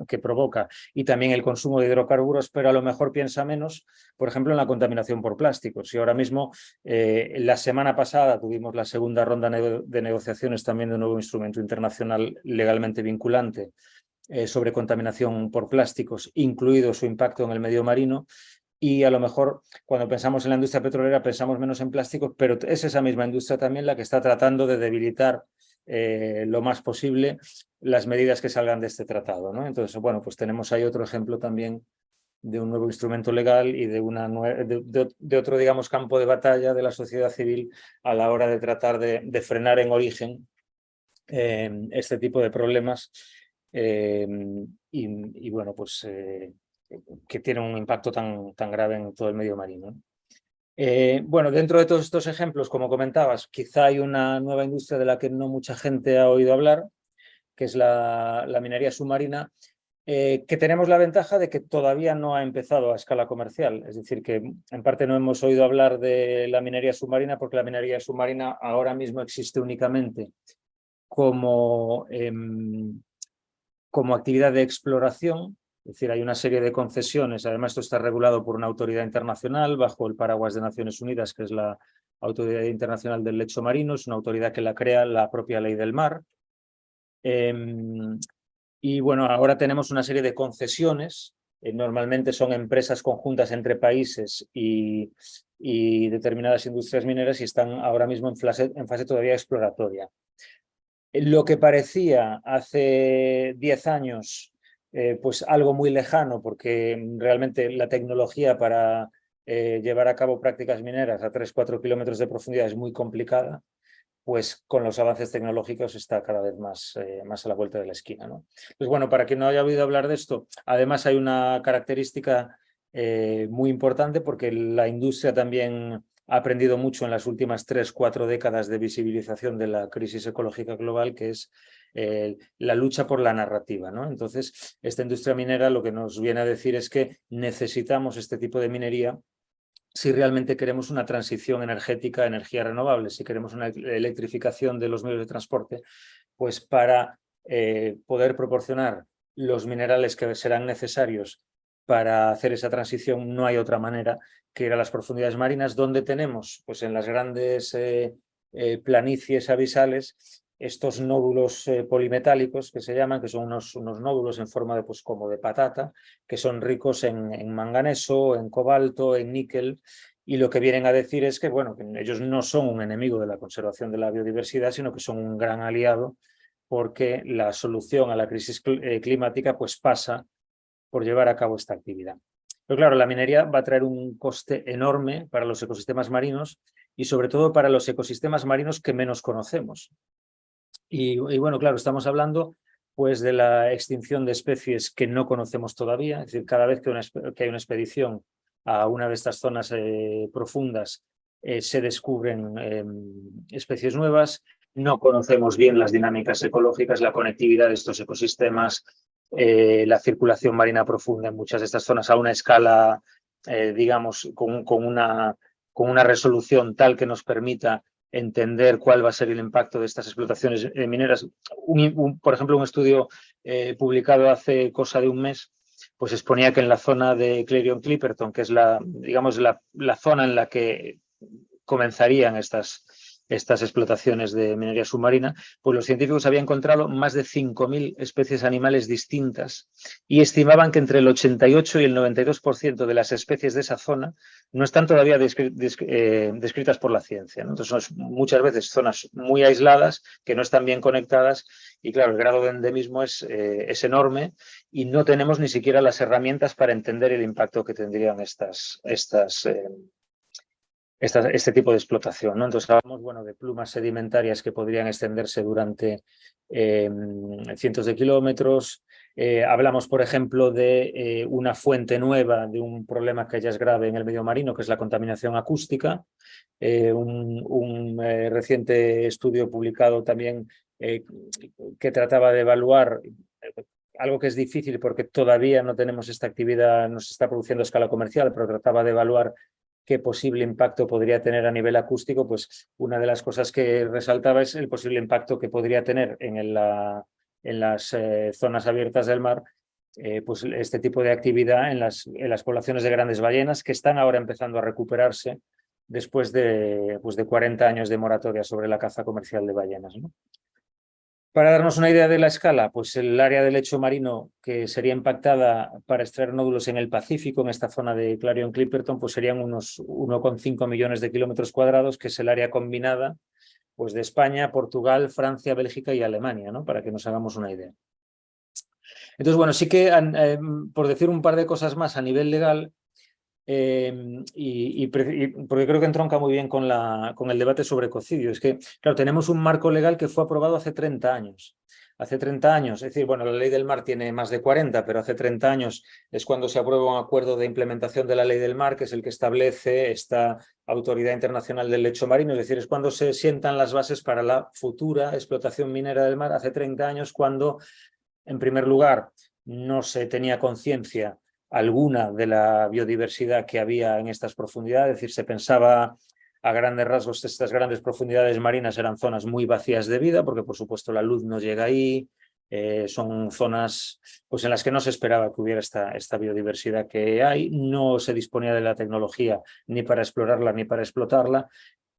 que provoca, y también el consumo de hidrocarburos, pero a lo mejor piensa menos, por ejemplo, en la contaminación por plásticos. Y ahora mismo, la semana pasada tuvimos la segunda ronda de negociaciones también de un nuevo instrumento internacional legalmente vinculante sobre contaminación por plásticos, incluido su impacto en el medio marino. Y a lo mejor cuando pensamos en la industria petrolera pensamos menos en plásticos, pero es esa misma industria también la que está tratando de debilitar lo más posible las medidas que salgan de este tratado, ¿no? Entonces, bueno, pues tenemos ahí otro ejemplo también de un nuevo instrumento legal y de otro, digamos, campo de batalla de la sociedad civil a la hora de tratar de frenar en origen este tipo de problemas y bueno, pues que tiene un impacto tan grave en todo el medio marino. Bueno, dentro de todos estos ejemplos, como comentabas, quizá hay una nueva industria de la que no mucha gente ha oído hablar, que es la minería submarina, que tenemos la ventaja de que todavía no ha empezado a escala comercial. Es decir, que en parte no hemos oído hablar de la minería submarina porque la minería submarina ahora mismo existe únicamente como actividad de exploración. Es decir, hay una serie de concesiones. Además, esto está regulado por una autoridad internacional bajo el paraguas de Naciones Unidas, que es la Autoridad Internacional del Lecho Marino. Es una autoridad que la crea la propia Ley del Mar. Y bueno, ahora tenemos una serie de concesiones normalmente son empresas conjuntas entre países y determinadas industrias mineras y están ahora mismo en fase todavía exploratoria. Lo que parecía hace 10 años pues algo muy lejano, porque realmente la tecnología para llevar a cabo prácticas mineras a 3-4 kilómetros de profundidad es muy complicada, pues con los avances tecnológicos está cada vez más a la vuelta de la esquina, ¿no? Pues bueno, para quien no haya oído hablar de esto, además hay una característica muy importante, porque la industria también ha aprendido mucho en las últimas 3-4 décadas de visibilización de la crisis ecológica global, que es la lucha por la narrativa, ¿no? Entonces, esta industria minera lo que nos viene a decir es que necesitamos este tipo de minería si realmente queremos una transición energética a energías renovables, si queremos una electrificación de los medios de transporte, pues para poder proporcionar los minerales que serán necesarios para hacer esa transición, no hay otra manera que ir a las profundidades marinas, donde tenemos, pues en las grandes planicies abisales, estos nódulos polimetálicos que se llaman, que son unos nódulos en forma de, pues, como de patata, que son ricos en manganeso, en cobalto, en níquel, y lo que vienen a decir es que, bueno, que ellos no son un enemigo de la conservación de la biodiversidad, sino que son un gran aliado, porque la solución a la crisis climática pues pasa por llevar a cabo esta actividad. Pero claro, la minería va a traer un coste enorme para los ecosistemas marinos y sobre todo para los ecosistemas marinos que menos conocemos. Y bueno, claro, estamos hablando pues de la extinción de especies que no conocemos todavía, es decir, cada vez que hay una expedición a una de estas zonas profundas se descubren especies nuevas, no conocemos bien las dinámicas ecológicas, la conectividad de estos ecosistemas, la circulación marina profunda en muchas de estas zonas a una escala, digamos, con una resolución tal que nos permita entender cuál va a ser el impacto de estas explotaciones mineras. Por ejemplo, un estudio publicado hace cosa de un mes, pues exponía que en la zona de Clarion-Clipperton, que es digamos, la zona en la que comenzarían estas explotaciones de minería submarina, pues los científicos habían encontrado más de 5.000 especies animales distintas y estimaban que entre el 88 y el 92% de las especies de esa zona no están todavía descritas por la ciencia, ¿no? Entonces son muchas veces zonas muy aisladas que no están bien conectadas y claro, el grado de endemismo es enorme y no tenemos ni siquiera las herramientas para entender el impacto que tendrían este tipo de explotación, ¿no? Entonces hablamos, bueno, de plumas sedimentarias que podrían extenderse durante cientos de kilómetros. Hablamos, por ejemplo, de una fuente nueva de un problema que ya es grave en el medio marino, que es la contaminación acústica. Un reciente estudio publicado también que trataba de evaluar algo que es difícil porque todavía no tenemos esta actividad, no se está produciendo a escala comercial, pero trataba de evaluar qué posible impacto podría tener a nivel acústico. Pues una de las cosas que resaltaba es el posible impacto que podría tener en las zonas abiertas del mar, pues este tipo de actividad en las poblaciones de grandes ballenas que están ahora empezando a recuperarse después de 40 años de moratoria sobre la caza comercial de ballenas, ¿no? Para darnos una idea de la escala, pues el área del lecho marino que sería impactada para extraer nódulos en el Pacífico, en esta zona de Clarion-Clipperton, pues serían unos 1,5 millones de kilómetros cuadrados, que es el área combinada pues de España, Portugal, Francia, Bélgica y Alemania, ¿no? Para que nos hagamos una idea. Entonces, bueno, sí que, por decir un par de cosas más a nivel legal, porque creo que entronca muy bien con el debate sobre ecocidio. Es que, claro, tenemos un marco legal que fue aprobado hace 30 años. Hace 30 años, es decir, bueno, la ley del mar tiene más de 40, pero hace 30 años es cuando se aprueba un acuerdo de implementación de la ley del mar, que es el que establece esta Autoridad Internacional del Lecho Marino, es decir, es cuando se sientan las bases para la futura explotación minera del mar, hace 30 años, cuando, en primer lugar, no se tenía conciencia alguna de la biodiversidad que había en estas profundidades, es decir, se pensaba a grandes rasgos estas grandes profundidades marinas eran zonas muy vacías de vida, porque por supuesto la luz no llega ahí, son zonas pues, en las que no se esperaba que hubiera esta biodiversidad que hay, no se disponía de la tecnología ni para explorarla ni para explotarla,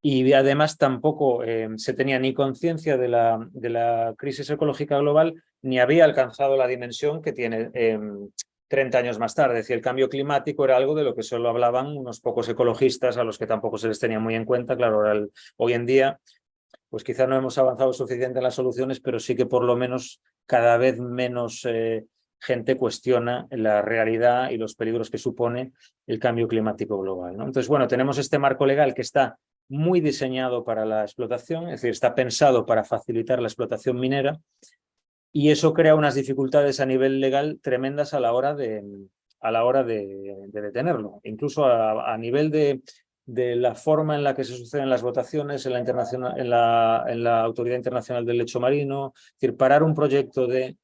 y además tampoco se tenía ni conciencia de la crisis ecológica global, ni había alcanzado la dimensión que tiene 30 años más tarde. Es decir, el cambio climático era algo de lo que solo hablaban unos pocos ecologistas a los que tampoco se les tenía muy en cuenta. Claro, hoy en día, pues quizá no hemos avanzado suficiente en las soluciones, pero sí que por lo menos cada vez menos gente cuestiona la realidad y los peligros que supone el cambio climático global, ¿no? Entonces, bueno, tenemos este marco legal que está muy diseñado para la explotación, es decir, está pensado para facilitar la explotación minera, y eso crea unas dificultades a nivel legal tremendas a la hora de detenerlo. Incluso a nivel de la forma en la que se suceden las votaciones en la Autoridad Internacional del Lecho Marino. Es decir, parar un proyecto de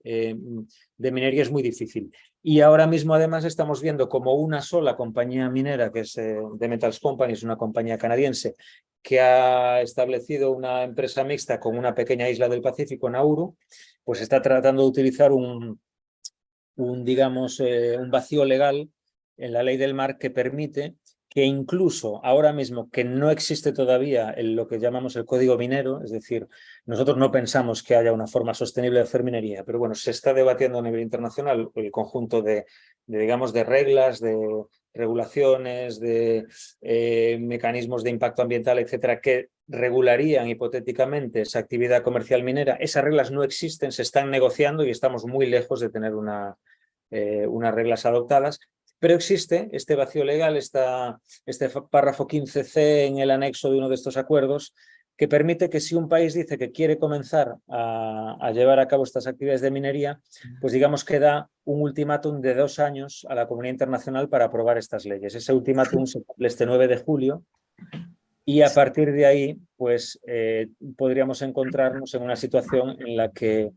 minería es muy difícil. Y ahora mismo, además, estamos viendo como una sola compañía minera, que es The Metals Company, es una compañía canadiense, que ha establecido una empresa mixta con una pequeña isla del Pacífico, Nauru, pues está tratando de utilizar un vacío legal en la ley del mar que permite que incluso ahora mismo, que no existe todavía lo que llamamos el código minero, es decir, nosotros no pensamos que haya una forma sostenible de hacer minería, pero bueno, se está debatiendo a nivel internacional el conjunto de reglas, de regulaciones, de mecanismos de impacto ambiental, etcétera, que regularían hipotéticamente esa actividad comercial minera. Esas reglas no existen, se están negociando y estamos muy lejos de tener unas reglas adoptadas. Pero existe este vacío legal, este párrafo 15c en el anexo de uno de estos acuerdos, que permite que si un país dice que quiere comenzar a llevar a cabo estas actividades de minería, pues digamos que da un ultimátum de 2 años a la comunidad internacional para aprobar estas leyes. Ese ultimátum se cumple este 9 de julio y a partir de ahí pues podríamos encontrarnos en una situación en la que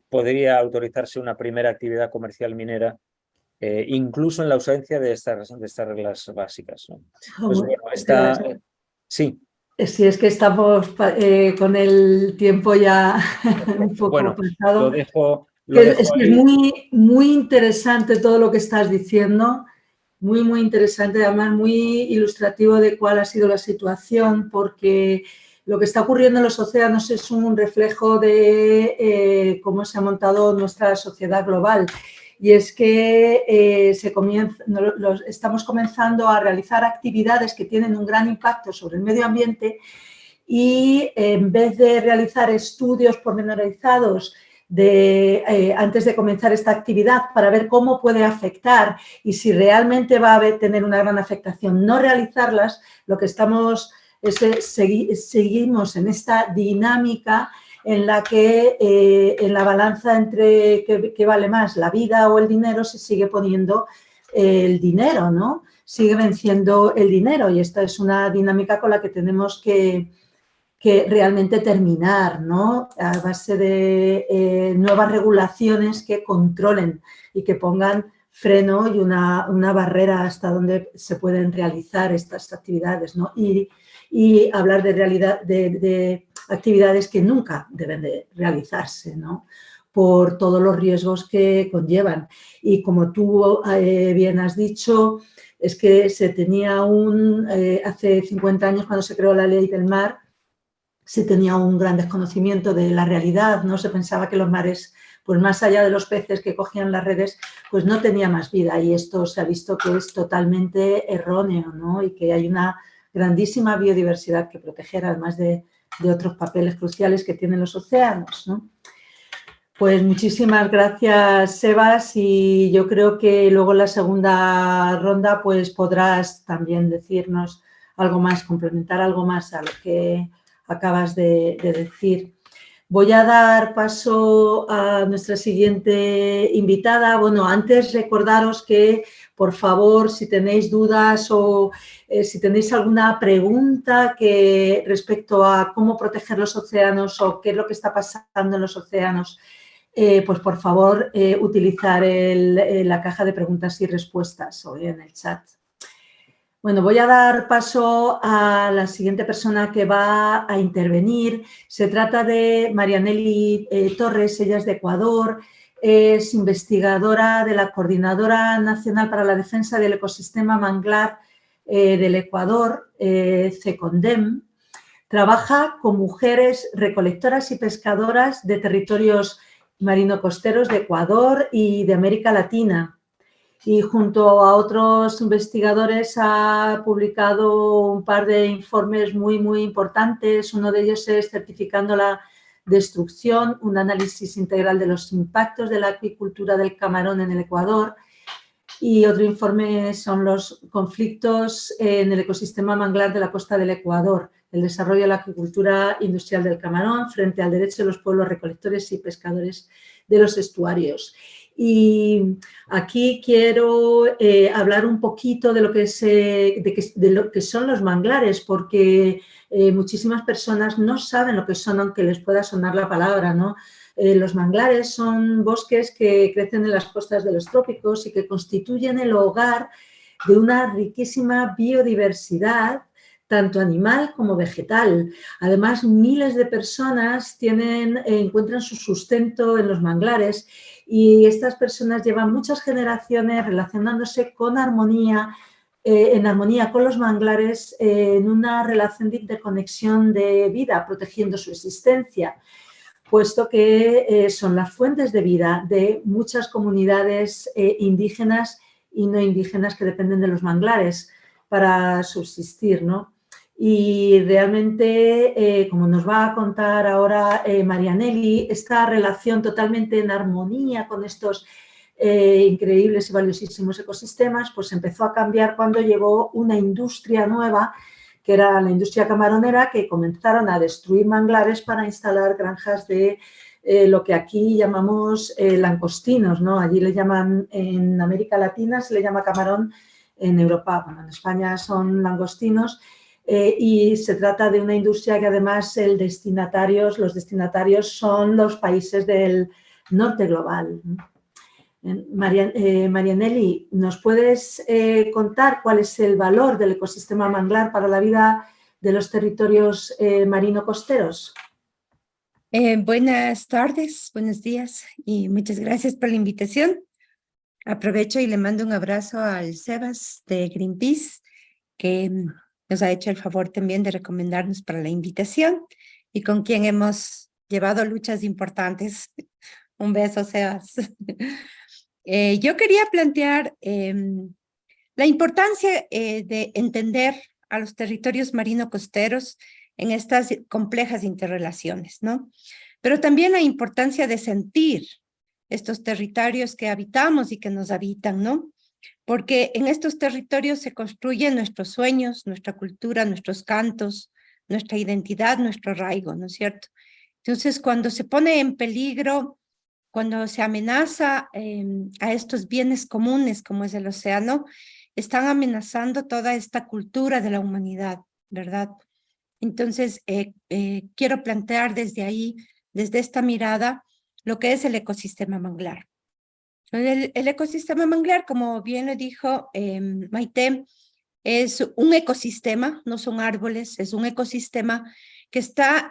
podría autorizarse una primera actividad comercial minera, incluso en la ausencia de estas reglas básicas, ¿no? Pues bueno, sí. Sí, es que estamos con el tiempo ya un poco pasado. Lo dejo es ahí. muy, muy interesante todo lo que estás diciendo, muy, muy interesante, además muy ilustrativo de cuál ha sido la situación, porque lo que está ocurriendo en los océanos es un reflejo de cómo se ha montado nuestra sociedad global. Y es que estamos comenzando a realizar actividades que tienen un gran impacto sobre el medio ambiente y en vez de realizar estudios pormenorizados antes de comenzar esta actividad para ver cómo puede afectar y si realmente va a tener una gran afectación, no realizarlas, lo que estamos es seguimos en esta dinámica en la que en la balanza entre qué vale más, la vida o el dinero, se sigue poniendo el dinero, ¿no? Sigue venciendo el dinero, y esta es una dinámica con la que tenemos que realmente terminar, ¿no? A base de nuevas regulaciones que controlen y que pongan freno y una barrera hasta donde se pueden realizar estas actividades, ¿no? Y hablar de actividades que nunca deben de realizarse, ¿no? Por todos los riesgos que conllevan. Y como tú bien has dicho, es que se tenía hace 50 años, cuando se creó la ley del mar, se tenía un gran desconocimiento de la realidad, ¿no? Se pensaba que los mares, pues más allá de los peces que cogían las redes, pues no tenía más vida, y esto se ha visto que es totalmente erróneo, ¿no? Y que hay una grandísima biodiversidad que proteger, además de otros papeles cruciales que tienen los océanos, ¿no? Pues muchísimas gracias, Sebas, y yo creo que luego en la segunda ronda pues podrás también decirnos algo más, complementar algo más a lo que acabas de decir. Voy a dar paso a nuestra siguiente invitada. Bueno, antes recordaros que, por favor, si tenéis dudas o si tenéis alguna pregunta respecto a cómo proteger los océanos o qué es lo que está pasando en los océanos, pues por favor utilizar la caja de preguntas y respuestas o en el chat. Bueno, voy a dar paso a la siguiente persona que va a intervenir. Se trata de Marianely Torres, ella es de Ecuador, es investigadora de la Coordinadora Nacional para la Defensa del Ecosistema Manglar del Ecuador, CECONDEM. Trabaja con mujeres recolectoras y pescadoras de territorios marino-costeros de Ecuador y de América Latina. y junto a otros investigadores ha publicado un par de informes muy importantes. Uno de ellos es Certificando la destrucción, un análisis integral de los impactos de la acuicultura del camarón en el Ecuador, y otro informe son los conflictos en el ecosistema manglar de la costa del Ecuador, el desarrollo de la acuicultura industrial del camarón frente al derecho de los pueblos recolectores y pescadores de los estuarios. Y aquí quiero hablar un poquito de lo que son los manglares, porque muchísimas personas no saben lo que son, aunque les pueda sonar la palabra, ¿no? Los manglares son bosques que crecen en las costas de los trópicos y que constituyen el hogar de una riquísima biodiversidad, tanto animal como vegetal. Además, miles de personas encuentran su sustento en los manglares, y estas personas llevan muchas generaciones relacionándose con en armonía con los manglares, en una relación de interconexión de vida, protegiendo su existencia, puesto que son las fuentes de vida de muchas comunidades indígenas y no indígenas que dependen de los manglares para subsistir, ¿no? Y realmente, como nos va a contar ahora Marianelli, esta relación totalmente en armonía con estos increíbles y valiosísimos ecosistemas, pues empezó a cambiar cuando llegó una industria nueva, que era la industria camaronera, que comenzaron a destruir manglares para instalar granjas de lo que aquí llamamos langostinos, ¿no? Allí le llaman, en América Latina se le llama camarón, en Europa, bueno, en España son langostinos. Y se trata de una industria que además los destinatarios son los países del norte global. Marianelli, ¿nos puedes contar cuál es el valor del ecosistema manglar para la vida de los territorios marino-costeros? Buenas tardes, buenos días y muchas gracias por la invitación. Aprovecho y le mando un abrazo al Sebas de Greenpeace, que nos ha hecho el favor también de recomendarnos para la invitación y con quien hemos llevado luchas importantes. Un beso, Sebas. Yo quería plantear la importancia de entender a los territorios marino-costeros en estas complejas interrelaciones, ¿no? Pero también la importancia de sentir estos territorios que habitamos y que nos habitan, ¿no? Porque en estos territorios se construyen nuestros sueños, nuestra cultura, nuestros cantos, nuestra identidad, nuestro arraigo, ¿no es cierto? Entonces, cuando se pone en peligro, cuando se amenaza a estos bienes comunes como es el océano, están amenazando toda esta cultura de la humanidad, ¿verdad? Entonces, quiero plantear desde ahí, desde esta mirada, lo que es el ecosistema manglar. El ecosistema manglar, como bien lo dijo Maite, es un ecosistema, no son árboles, es un ecosistema que está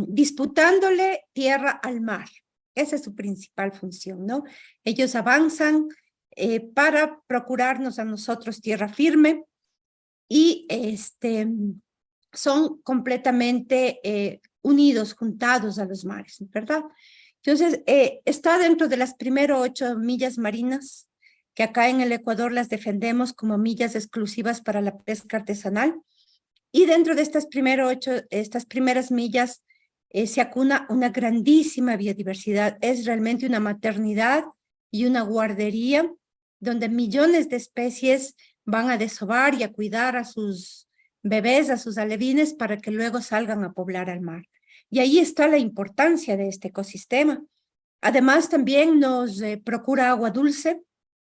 disputándole tierra al mar. Esa es su principal función, ¿no? Ellos avanzan para procurarnos a nosotros tierra firme y son completamente unidos, juntados a los mares, ¿verdad? Entonces, está dentro de las primeras 8 millas marinas, que acá en el Ecuador las defendemos como millas exclusivas para la pesca artesanal. Y dentro de estas primeras millas se acuna una grandísima biodiversidad. Es realmente una maternidad y una guardería donde millones de especies van a desovar y a cuidar a sus bebés, a sus alevines, para que luego salgan a poblar al mar. Y ahí está la importancia de este ecosistema. Además, también nos procura agua dulce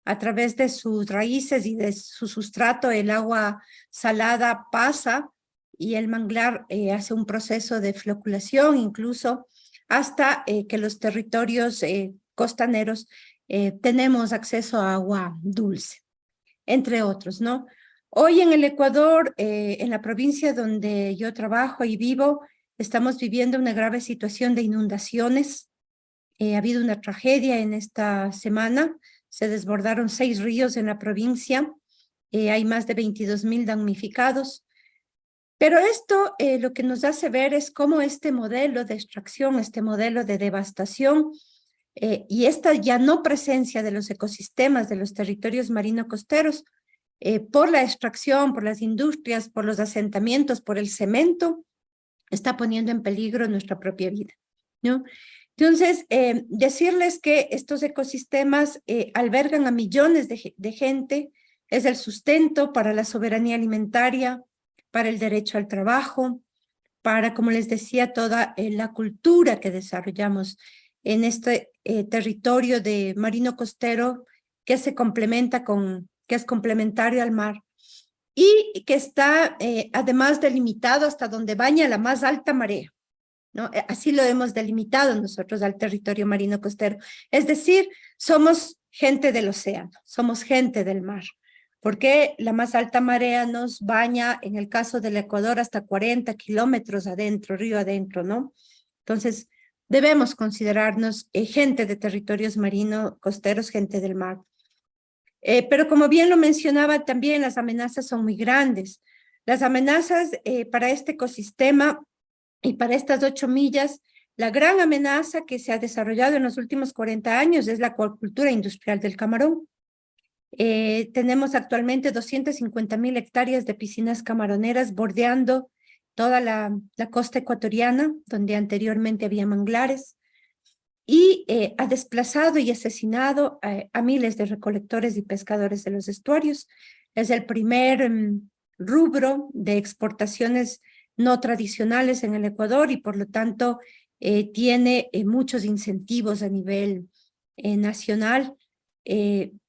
a través de sus raíces y de su sustrato. El agua salada pasa y el manglar hace un proceso de floculación, incluso hasta que los territorios costaneros tenemos acceso a agua dulce, entre otros, ¿no? Hoy en el Ecuador, en la provincia donde yo trabajo y vivo, estamos viviendo una grave situación de inundaciones. Ha habido una tragedia en esta semana. Se desbordaron 6 ríos en la provincia. Hay más de 22,000 damnificados. Pero esto lo que nos hace ver es cómo este modelo de extracción, este modelo de devastación, y esta ya no presencia de los ecosistemas de los territorios marino-costeros por la extracción, por las industrias, por los asentamientos, por el cemento, está poniendo en peligro nuestra propia vida, ¿no? Entonces, decirles que estos ecosistemas albergan a millones de gente, es el sustento para la soberanía alimentaria, para el derecho al trabajo, para, como les decía, toda la cultura que desarrollamos en este territorio de marino costero que se complementa que es complementario al mar y que está además delimitado hasta donde baña la más alta marea, ¿no? Así lo hemos delimitado nosotros al territorio marino costero. Es decir, somos gente del océano, somos gente del mar, porque la más alta marea nos baña, en el caso del Ecuador, hasta 40 kilómetros adentro, río adentro, ¿no? Entonces, debemos considerarnos gente de territorios marino costeros, gente del mar. Pero como bien lo mencionaba también, las amenazas son muy grandes. Las amenazas para este ecosistema y para estas 8 millas, la gran amenaza que se ha desarrollado en los últimos 40 años es la acuacultura industrial del camarón. Tenemos actualmente 250.000 hectáreas de piscinas camaroneras bordeando toda la costa ecuatoriana, donde anteriormente había manglares, y ha desplazado y asesinado a miles de recolectores y pescadores de los estuarios. Es el primer rubro de exportaciones no tradicionales en el Ecuador y por lo tanto tiene muchos incentivos a nivel nacional,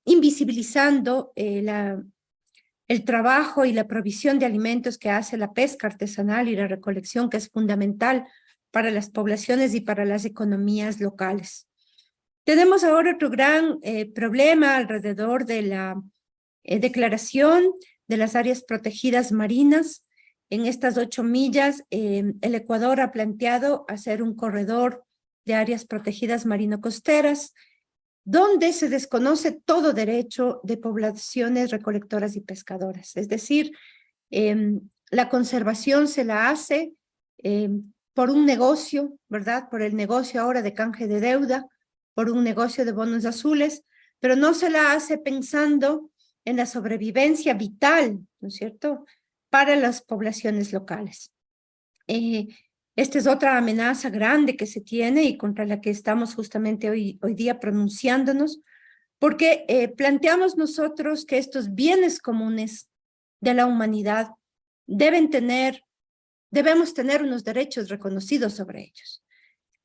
invisibilizando el trabajo y la provisión de alimentos que hace la pesca artesanal y la recolección, que es fundamental para las poblaciones y para las economías locales. Tenemos ahora otro gran problema alrededor de la declaración de las áreas protegidas marinas. En estas 8 millas, el Ecuador ha planteado hacer un corredor de áreas protegidas marino-costeras, donde se desconoce todo derecho de poblaciones recolectoras y pescadoras. Es decir, la conservación se la hace por un negocio, ¿verdad? Por el negocio ahora de canje de deuda, por un negocio de bonos azules, pero no se la hace pensando en la sobrevivencia vital, ¿no es cierto?, para las poblaciones locales. Esta es otra amenaza grande que se tiene y contra la que estamos justamente hoy día pronunciándonos, porque planteamos nosotros que estos bienes comunes de la humanidad debemos tener unos derechos reconocidos sobre ellos.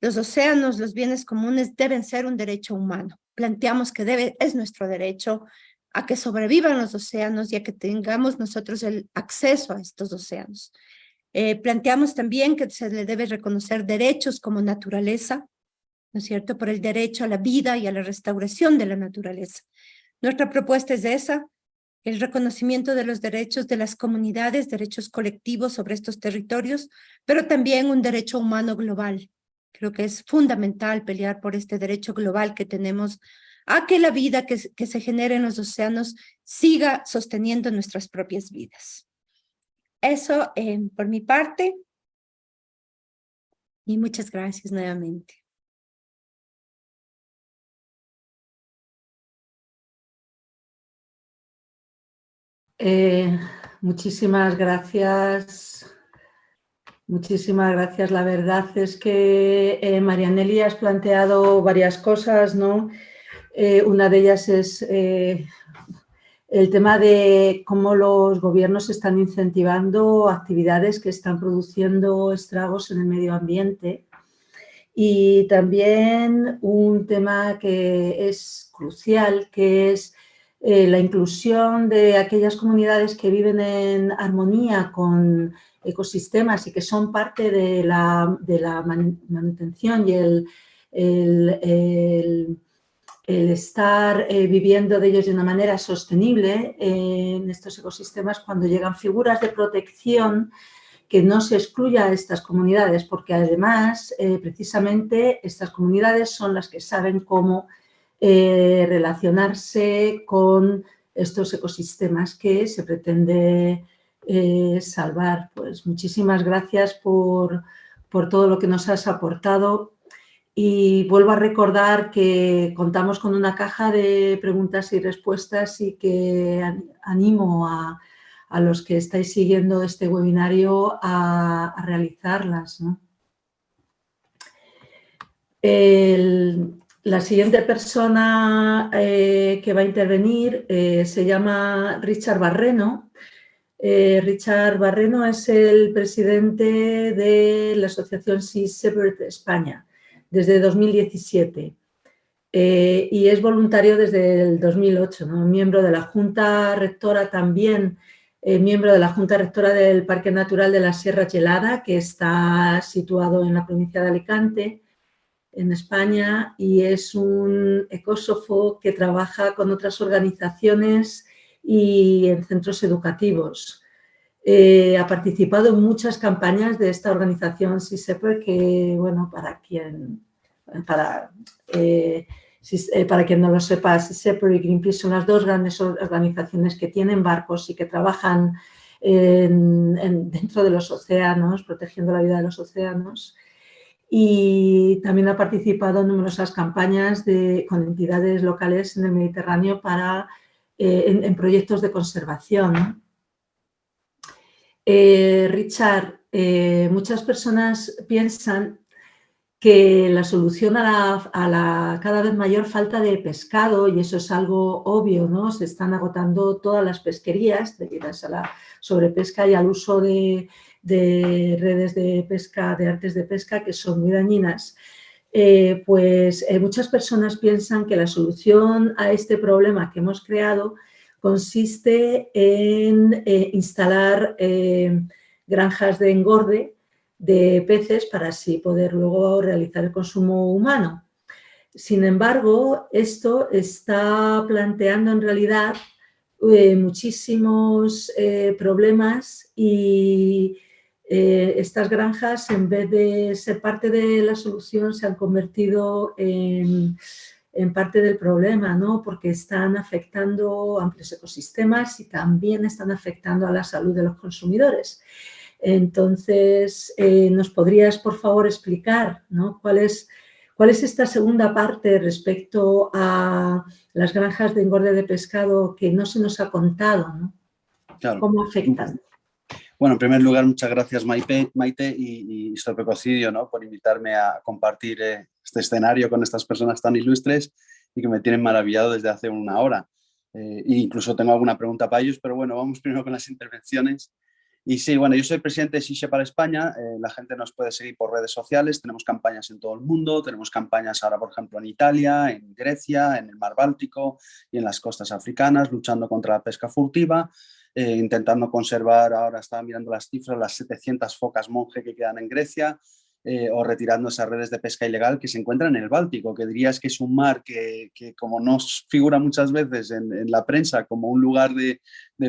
Los océanos, los bienes comunes deben ser un derecho humano. Planteamos que es nuestro derecho a que sobrevivan los océanos y a que tengamos nosotros el acceso a estos océanos. Planteamos también que se le debe reconocer derechos como naturaleza, ¿no es cierto?, por el derecho a la vida y a la restauración de la naturaleza. Nuestra propuesta es esa, el reconocimiento de los derechos de las comunidades, derechos colectivos sobre estos territorios, pero también un derecho humano global. Creo que es fundamental pelear por este derecho global que tenemos a que la vida que se genera en los océanos siga sosteniendo nuestras propias vidas. Eso por mi parte, y muchas gracias nuevamente. Muchísimas gracias. Muchísimas gracias. La verdad es que, Marianely, has planteado varias cosas, ¿no? Una de ellas es el tema de cómo los gobiernos están incentivando actividades que están produciendo estragos en el medio ambiente. Y también un tema que es crucial, que es la inclusión de aquellas comunidades que viven en armonía con ecosistemas y que son parte de la manutención y el estar viviendo de ellos de una manera sostenible en estos ecosistemas, cuando llegan figuras de protección, que no se excluya a estas comunidades, porque además precisamente estas comunidades son las que saben cómo relacionarse con estos ecosistemas que se pretende salvar. Pues muchísimas gracias por todo lo que nos has aportado Y vuelvo a recordar que contamos con una caja de preguntas y respuestas y que animo a los que estáis siguiendo este webinario a realizarlas, ¿no? La siguiente persona que va a intervenir se llama Richard Barreno. Richard Barreno es el presidente de la Asociación Sea Shepherd España desde 2017 y es voluntario desde el 2008, ¿no? Miembro de la Junta Rectora también, miembro de la Junta Rectora del Parque Natural de la Sierra Gelada, que está situado en la provincia de Alicante, en España, y es un ecósofo que trabaja con otras organizaciones y en centros educativos. Ha participado en muchas campañas de esta organización Sea Shepherd, que, bueno, para quien no lo sepa, Sea Shepherd y Greenpeace son las dos grandes organizaciones que tienen barcos y que trabajan dentro de los océanos, protegiendo la vida de los océanos. Y también ha participado en numerosas campañas con entidades locales en el Mediterráneo en proyectos de conservación, ¿no? Richard, muchas personas piensan que la solución a la cada vez mayor falta de pescado, y eso es algo obvio, ¿no? Se están agotando todas las pesquerías debido a la sobrepesca y al uso de redes de pesca, de artes de pesca, que son muy dañinas. Muchas personas piensan que la solución a este problema que hemos creado consiste en instalar granjas de engorde de peces para así poder luego realizar el consumo humano. Sin embargo, esto está planteando en realidad muchísimos problemas y estas granjas, en vez de ser parte de la solución, se han convertido en parte del problema, ¿no? Porque están afectando amplios ecosistemas y también están afectando a la salud de los consumidores. Entonces, ¿nos podrías, por favor, explicar, ¿no? ¿Cuál es esta segunda parte respecto a las granjas de engorde de pescado que no se nos ha contado, ¿no? Claro. ¿Cómo afectan? Bueno, en primer lugar, muchas gracias, Maite y Stop Ecocidio, ¿no? Por invitarme a compartir este escenario con estas personas tan ilustres y que me tienen maravillado desde hace una hora. E incluso tengo alguna pregunta para ellos, pero bueno, vamos primero con las intervenciones. Y sí, bueno, yo soy presidente de Sea Shepherd España, la gente nos puede seguir por redes sociales, tenemos campañas en todo el mundo, tenemos campañas ahora, por ejemplo, en Italia, en Grecia, en el Mar Báltico y en las costas africanas, luchando contra la pesca furtiva, intentando conservar, ahora estaba mirando las cifras, las 700 focas monje que quedan en Grecia, o retirando esas redes de pesca ilegal que se encuentran en el Báltico, que dirías que es un mar que como no figura muchas veces en la prensa como un lugar de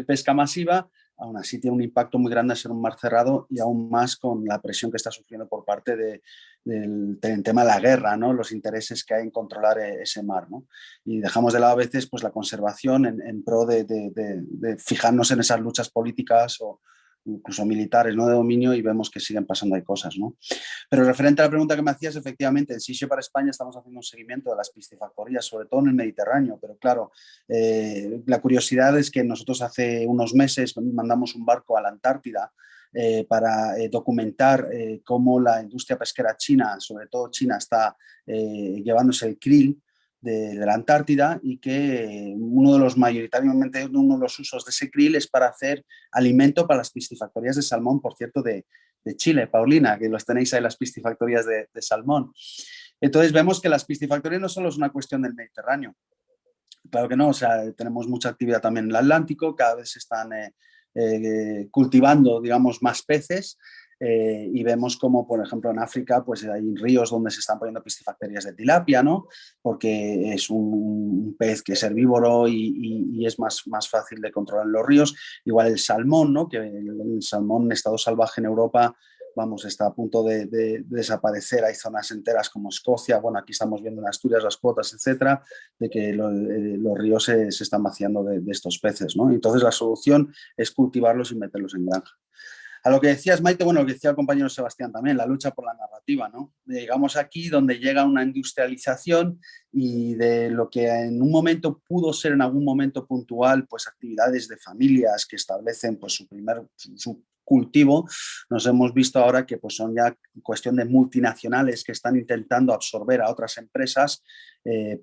pesca masiva, aún así tiene un impacto muy grande al ser un mar cerrado y aún más con la presión que está sufriendo por parte del tema de la guerra, ¿no? Los intereses que hay en controlar ese mar, ¿no? Y dejamos de lado a veces pues, la conservación en pro de fijarnos en esas luchas políticas o incluso militares, ¿no? De dominio, y vemos que siguen pasando ahí cosas, ¿no? Pero referente a la pregunta que me hacías, efectivamente, en Sea Shepherd España estamos haciendo un seguimiento de las piscifactorías, sobre todo en el Mediterráneo, pero claro, la curiosidad es que nosotros hace unos meses mandamos un barco a la Antártida para documentar cómo la industria pesquera china, sobre todo China, está llevándose el krill de la Antártida, y que mayoritariamente uno de los usos de ese krill es para hacer alimento para las piscifactorías de salmón, por cierto, de Chile, Paulina, que los tenéis ahí, las piscifactorías de salmón. Entonces vemos que las piscifactorías no solo es una cuestión del Mediterráneo, claro que no, o sea, tenemos mucha actividad también en el Atlántico, cada vez se están cultivando, digamos, más peces. Y vemos como, por ejemplo, en África pues hay ríos donde se están poniendo piscifactorías de tilapia, ¿no? Porque es un pez que es herbívoro y es más fácil de controlar en los ríos. Igual el salmón, ¿no? Que el salmón en estado salvaje en Europa, vamos, está a punto de desaparecer. Hay zonas enteras como Escocia, bueno, aquí estamos viendo en Asturias las cuotas, etcétera, de que los ríos se están vaciando de estos peces, ¿no? Entonces la solución es cultivarlos y meterlos en granja. A lo que decías, Maite, bueno, lo que decía el compañero Sebastián también, la lucha por la narrativa, ¿no? Llegamos aquí donde llega una industrialización y de lo que en un momento pudo ser en algún momento puntual, pues actividades de familias que establecen pues su cultivo, nos hemos visto ahora que pues son ya cuestión de multinacionales que están intentando absorber a otras empresas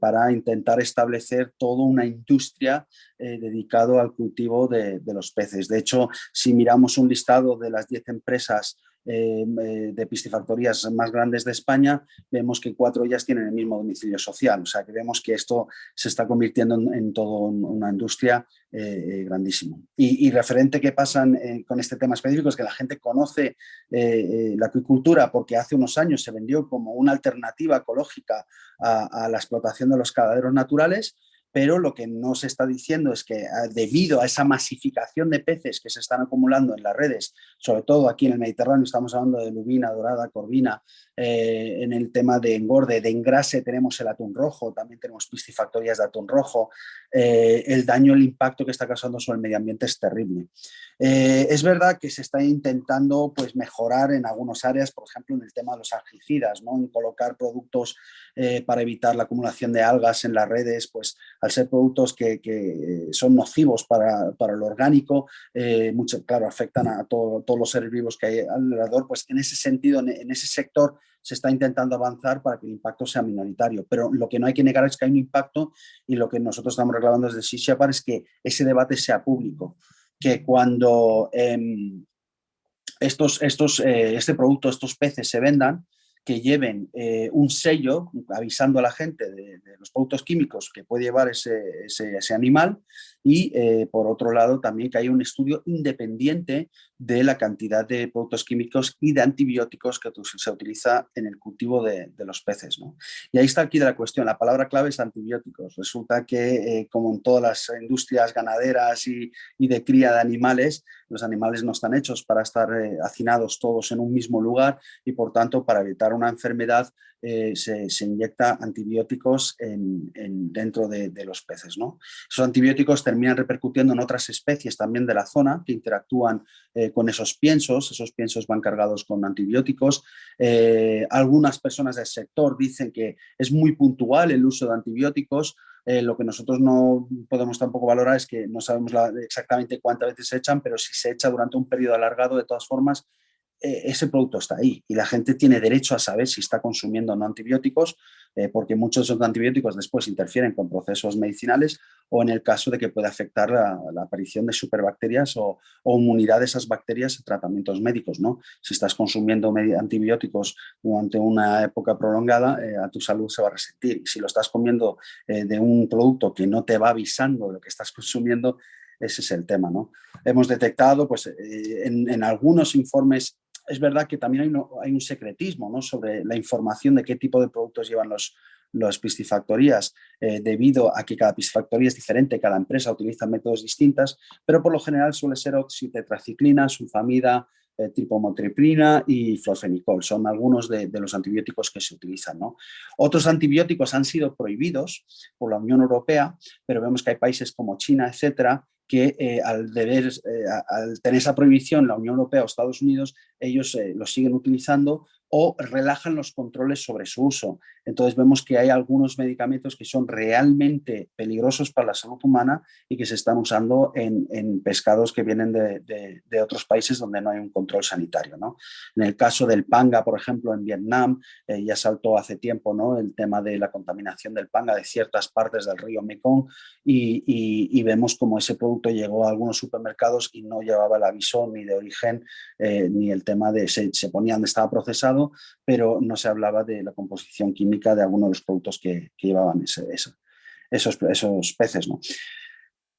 para intentar establecer toda una industria dedicado al cultivo de los peces. De hecho, si miramos un listado de las 10 empresas de piscifactorías más grandes de España, vemos que 4 ellas tienen el mismo domicilio social, o sea que vemos que esto se está convirtiendo en toda una industria grandísima. Y referente que pasan con este tema específico es que la gente conoce la acuicultura porque hace unos años se vendió como una alternativa ecológica a la explotación de los cadaveros naturales, pero lo que no se está diciendo es que debido a esa masificación de peces que se están acumulando en las redes, sobre todo aquí en el Mediterráneo, estamos hablando de lubina, dorada, corvina, en el tema de engorde, de engrase tenemos el atún rojo, también tenemos piscifactorías de atún rojo, el daño, el impacto que está causando sobre el medio ambiente es terrible. Es verdad que se está intentando pues, mejorar en algunas áreas, por ejemplo en el tema de los algicidas, ¿no? En colocar productos para evitar la acumulación de algas en las redes, pues al ser productos que son nocivos para lo orgánico, claro, afectan a todos los seres vivos que hay alrededor, pues en ese sentido, en ese sector se está intentando avanzar para que el impacto sea minoritario, pero lo que no hay que negar es que hay un impacto y lo que nosotros estamos reclamando desde Sea Shepherd es que ese debate sea público, que cuando este producto, estos peces se vendan, que lleven un sello avisando a la gente de los productos químicos que puede llevar ese animal y por otro lado también que haya un estudio independiente de la cantidad de productos químicos y de antibióticos que se utiliza en el cultivo de los peces, ¿no? Y ahí está aquí la cuestión, la palabra clave es antibióticos. Resulta que como en todas las industrias ganaderas y de cría de animales, los animales no están hechos para estar hacinados todos en un mismo lugar y por tanto para evitar una enfermedad se inyecta antibióticos dentro de los peces, ¿no? Esos antibióticos terminan repercutiendo en otras especies también de la zona que interactúan con esos piensos van cargados con antibióticos. Algunas personas del sector dicen que es muy puntual el uso de antibióticos. Lo que nosotros no podemos tampoco valorar es que no sabemos exactamente cuántas veces se echan, pero si se echa durante un periodo alargado, de todas formas, ese producto está ahí y la gente tiene derecho a saber si está consumiendo o no antibióticos, porque muchos de esos antibióticos después interfieren con procesos medicinales o en el caso de que pueda afectar la aparición de superbacterias o inmunidad de esas bacterias en tratamientos médicos, ¿no? Si estás consumiendo antibióticos durante una época prolongada, a tu salud se va a resentir. Y si lo estás comiendo de un producto que no te va avisando de lo que estás consumiendo, ese es el tema, ¿no? Hemos detectado pues, en algunos informes. Es verdad que también hay un secretismo, ¿no? Sobre la información de qué tipo de productos llevan las piscifactorías, debido a que cada piscifactoría es diferente, cada empresa utiliza métodos distintos, pero por lo general suele ser oxitetraciclina, sulfamida, tripomotriprina y florfenicol. Son algunos de los antibióticos que se utilizan, ¿no? Otros antibióticos han sido prohibidos por la Unión Europea, pero vemos que hay países como China, etcétera, que al tener esa prohibición la Unión Europea o Estados Unidos, ellos lo siguen utilizando o relajan los controles sobre su uso. Entonces vemos que hay algunos medicamentos que son realmente peligrosos para la salud humana y que se están usando en pescados que vienen de otros países donde no hay un control sanitario, ¿no? En el caso del panga, por ejemplo, en Vietnam, ya saltó hace tiempo, ¿no? El tema de la contaminación del panga de ciertas partes del río Mekong y vemos como ese producto llegó a algunos supermercados y no llevaba el aviso ni de origen ni el tema de se ponía donde estaba procesado, pero no se hablaba de la composición química de algunos de los productos que llevaban esos peces, ¿no?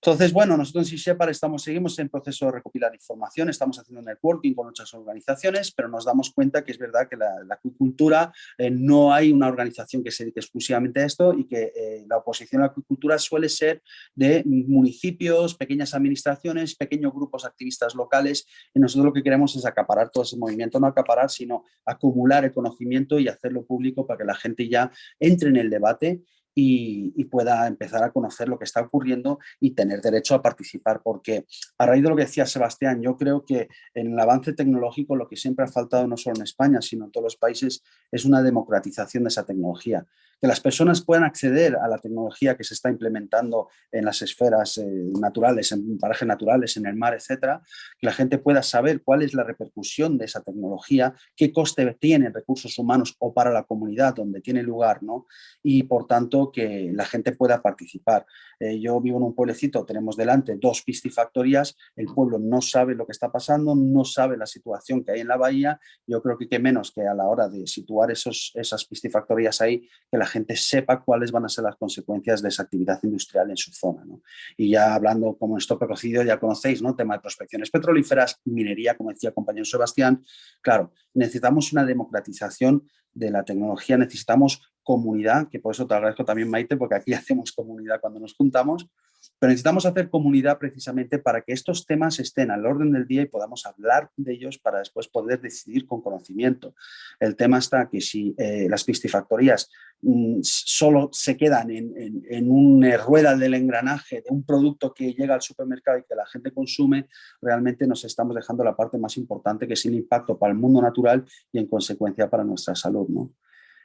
Entonces, bueno, nosotros en Sea Shepherd seguimos en proceso de recopilar información, estamos haciendo networking con muchas organizaciones, pero nos damos cuenta que es verdad que la acuicultura no hay una organización que se dedique exclusivamente a esto y que la oposición a la acuicultura suele ser de municipios, pequeñas administraciones, pequeños grupos activistas locales, y nosotros lo que queremos es acaparar todo ese movimiento, no acaparar, sino acumular el conocimiento y hacerlo público para que la gente ya entre en el debate y pueda empezar a conocer lo que está ocurriendo y tener derecho a participar, porque a raíz de lo que decía Sebastián, yo creo que en el avance tecnológico lo que siempre ha faltado no solo en España, sino en todos los países, es una democratización de esa tecnología, que las personas puedan acceder a la tecnología que se está implementando en las esferas naturales, en parajes naturales, en el mar, etcétera, que la gente pueda saber cuál es la repercusión de esa tecnología, qué coste tiene en recursos humanos o para la comunidad donde tiene lugar, ¿no? Y por tanto que la gente pueda participar. Yo vivo en un pueblecito, tenemos delante 2 piscifactorías, el pueblo no sabe lo que está pasando, no sabe la situación que hay en la bahía. Yo creo que qué menos que a la hora de situar esas piscifactorías ahí, que la gente sepa cuáles van a ser las consecuencias de esa actividad industrial en su zona, ¿no? Y ya hablando como en Stop Ecocidio, ya conocéis, ¿no? Tema de prospecciones petrolíferas, minería, como decía el compañero Sebastián. Claro, necesitamos una democratización de la tecnología, necesitamos comunidad, que por eso te agradezco también, Maite, porque aquí hacemos comunidad cuando nos juntamos, pero necesitamos hacer comunidad precisamente para que estos temas estén al orden del día y podamos hablar de ellos para después poder decidir con conocimiento. El tema está que si las piscifactorías solo se quedan en una rueda del engranaje de un producto que llega al supermercado y que la gente consume, realmente nos estamos dejando la parte más importante, que es el impacto para el mundo natural y en consecuencia para nuestra salud, ¿no?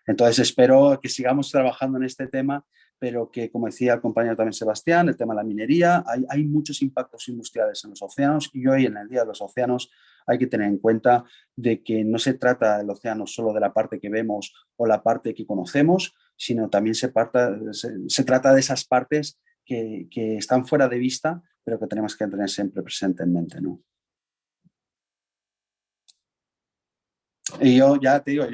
Entonces espero que sigamos trabajando en este tema, pero que, como decía el compañero también Sebastián, el tema de la minería, hay muchos impactos industriales en los océanos, y hoy en el Día de los Océanos hay que tener en cuenta de que no se trata del océano solo de la parte que vemos o la parte que conocemos, sino también se trata de esas partes que están fuera de vista, pero que tenemos que tener siempre presente en mente, ¿no? Y yo ya te digo,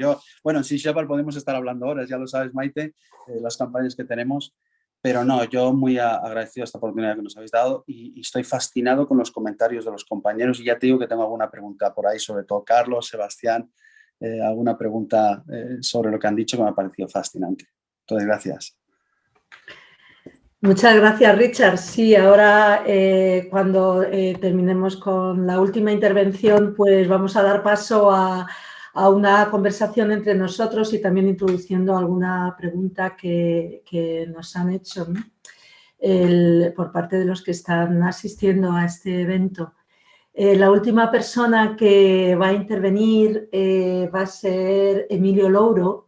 bueno, en Sea Shepherd podemos estar hablando horas, ya lo sabes, Maite, las campañas que tenemos, pero no, yo muy agradecido esta oportunidad que nos habéis dado y estoy fascinado con los comentarios de los compañeros, y ya te digo que tengo alguna pregunta por ahí, sobre todo Carlos, Sebastián, alguna pregunta sobre lo que han dicho que me ha parecido fascinante. Entonces, gracias. Muchas gracias, Richard. Sí, ahora cuando terminemos con la última intervención, pues vamos a dar paso a una conversación entre nosotros y también introduciendo alguna pregunta que nos han hecho, ¿no? Por parte de los que están asistiendo a este evento. La última persona que va a intervenir va a ser Emilio Louro.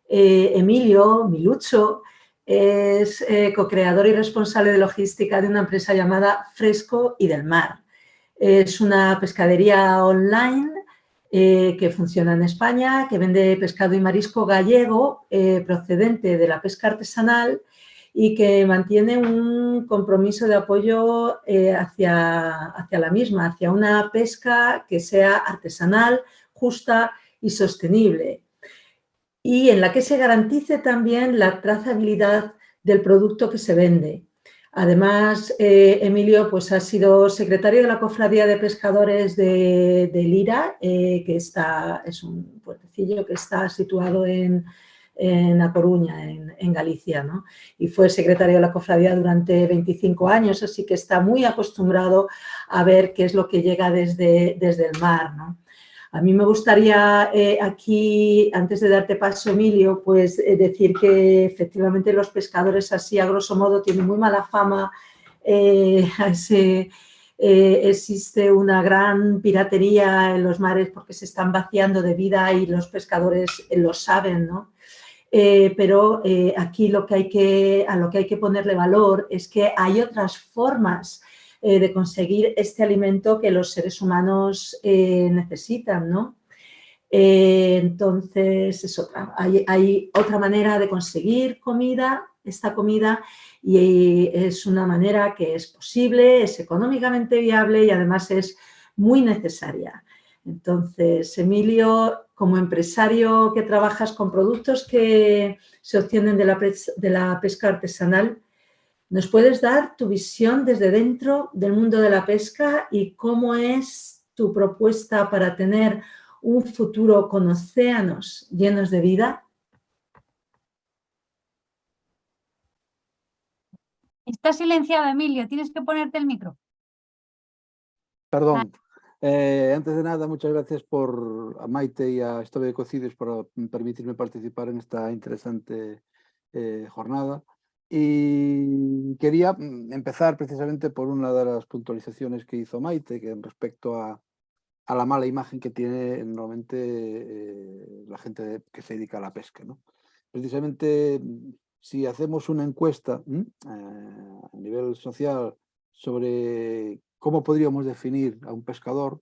Emilio Milucho es co-creador y responsable de logística de una empresa llamada Fresco y del Mar. Es una pescadería online que funciona en España, que vende pescado y marisco gallego procedente de la pesca artesanal y que mantiene un compromiso de apoyo hacia la misma, hacia una pesca que sea artesanal, justa y sostenible, y en la que se garantice también la trazabilidad del producto que se vende. Además, Emilio pues, ha sido secretario de la Cofradía de Pescadores de Lira, que es un puertecillo que está situado en A Coruña, en Galicia, ¿no? Y fue secretario de la Cofradía durante 25 años, así que está muy acostumbrado a ver qué es lo que llega desde el mar, ¿no? A mí me gustaría aquí, antes de darte paso, Emilio, pues decir que efectivamente los pescadores así, a grosso modo, tienen muy mala fama. Existe una gran piratería en los mares porque se están vaciando de vida y los pescadores lo saben, ¿no? Pero aquí a lo que hay que ponerle valor es que hay otras formas de conseguir este alimento que los seres humanos necesitan, ¿no? Entonces, hay otra manera de conseguir esta comida, y es una manera que es posible, es económicamente viable y además es muy necesaria. Entonces, Emilio, como empresario que trabajas con productos que se obtienen de la pesca artesanal, ¿nos puedes dar tu visión desde dentro del mundo de la pesca y cómo es tu propuesta para tener un futuro con océanos llenos de vida? Está silenciado, Emilio. Tienes que ponerte el micro. Perdón. Antes de nada, muchas gracias a Maite y a Stop Ecocidios por permitirme participar en esta interesante jornada. Y quería empezar precisamente por una de las puntualizaciones que hizo Maite, que respecto a la mala imagen que tiene normalmente la gente que se dedica a la pesca, ¿no? Precisamente, si hacemos una encuesta a nivel social sobre cómo podríamos definir a un pescador,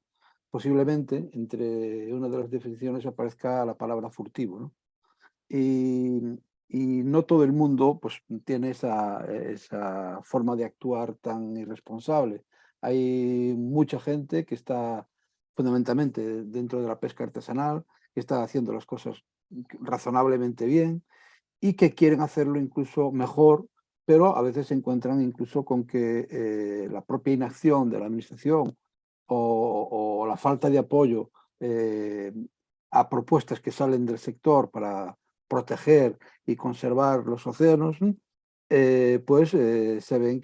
posiblemente entre una de las definiciones aparezca la palabra furtivo, ¿no? Y no todo el mundo pues, tiene esa forma de actuar tan irresponsable. Hay mucha gente que está fundamentalmente dentro de la pesca artesanal, que está haciendo las cosas razonablemente bien y que quieren hacerlo incluso mejor, pero a veces se encuentran incluso con que la propia inacción de la administración o la falta de apoyo a propuestas que salen del sector para proteger y conservar los océanos, pues se ven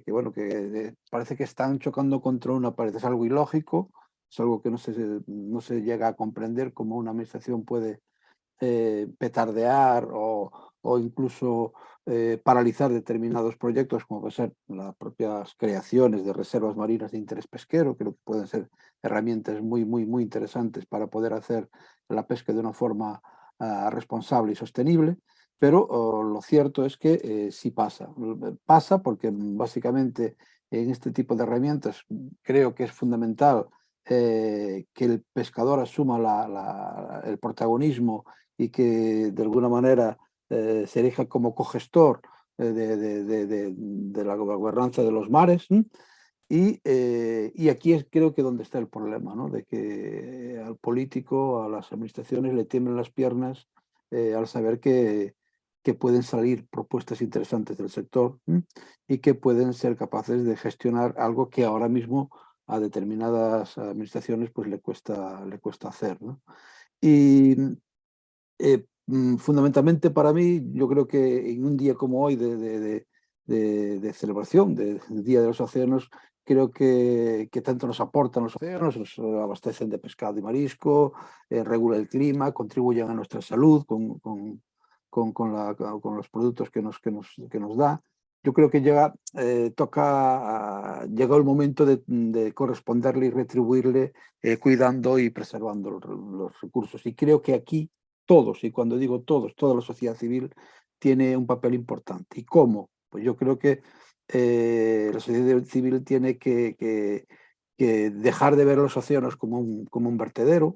bueno, que parece que están chocando contra una pared. Es algo ilógico, es algo que no se llega a comprender cómo una administración puede petardear o incluso paralizar determinados proyectos, como pueden ser las propias creaciones de reservas marinas de interés pesquero, que pueden ser herramientas muy interesantes para poder hacer la pesca de una forma responsable y sostenible. Pero lo cierto es que sí pasa. Pasa porque básicamente en este tipo de herramientas creo que es fundamental que el pescador asuma el protagonismo y que de alguna manera se erija como cogestor de la gobernanza de los mares. Y aquí es creo que donde está el problema, ¿no? De que al político, a las administraciones le tiemblan las piernas al saber que pueden salir propuestas interesantes del sector y que pueden ser capaces de gestionar algo que ahora mismo a determinadas administraciones pues le cuesta hacer, ¿no? Y fundamentalmente para mí, yo creo que en un día como hoy de celebración del Día de los Océanos, creo que tanto nos aportan los océanos, nos abastecen de pescado y marisco, regula el clima, contribuyen a nuestra salud con los productos que nos da. Yo creo que llegó el momento de corresponderle y retribuirle cuidando y preservando los recursos. Y creo que aquí todos, y cuando digo todos, toda la sociedad civil tiene un papel importante. ¿Y cómo? Pues yo creo que la sociedad civil tiene que dejar de ver los océanos como un vertedero.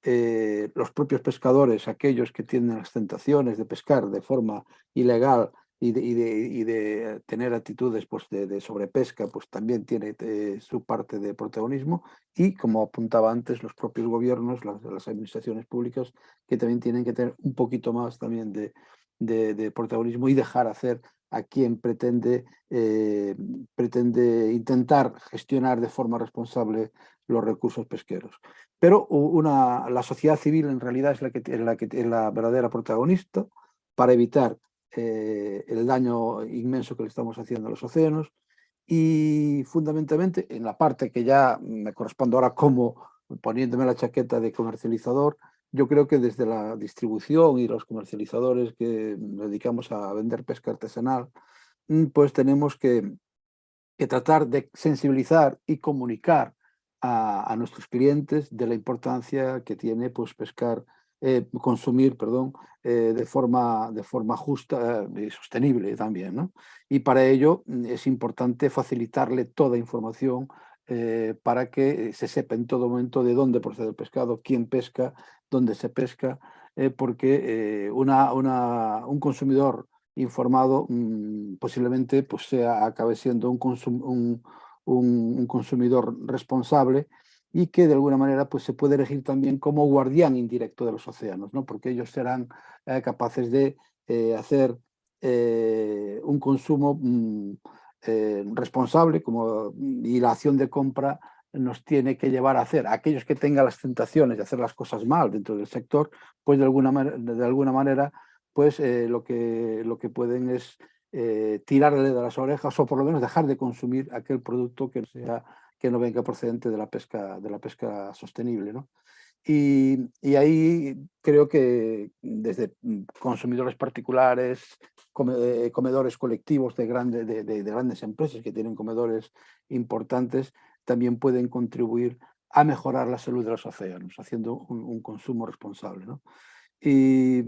Los propios pescadores, aquellos que tienen las tentaciones de pescar de forma ilegal y de tener actitudes pues, de sobrepesca, pues también tiene su parte de protagonismo. Y, como apuntaba antes, los propios gobiernos, las administraciones públicas, que también tienen que tener un poquito más también de protagonismo y dejar hacer a quien pretende intentar gestionar de forma responsable los recursos pesqueros. Pero la sociedad civil en realidad es la verdadera protagonista para evitar el daño inmenso que le estamos haciendo a los océanos. Y fundamentalmente en la parte que ya me corresponde ahora como poniéndome la chaqueta de comercializador, yo creo que desde la distribución y los comercializadores que nos dedicamos a vender pesca artesanal, pues tenemos que tratar de sensibilizar y comunicar a nuestros clientes de la importancia que tiene pues, consumir de forma justa y sostenible también, ¿no? Y para ello es importante facilitarle toda información para que se sepa en todo momento de dónde procede el pescado, quién pesca, dónde se pesca, porque un consumidor informado posiblemente pues acabe siendo un consumidor responsable y que de alguna manera pues se puede elegir también como guardián indirecto de los océanos, ¿no? Porque ellos serán capaces de hacer un consumo responsable y la acción de compra nos tiene que llevar a hacer. Aquellos que tengan las tentaciones de hacer las cosas mal dentro del sector, pues de alguna manera pues lo que pueden es tirarle de las orejas o por lo menos dejar de consumir aquel producto que no venga procedente de la pesca sostenible, ¿no? Y ahí creo que desde consumidores particulares, comedores colectivos de grandes empresas que tienen comedores importantes, también pueden contribuir a mejorar la salud de los océanos, haciendo un consumo responsable, ¿no? Y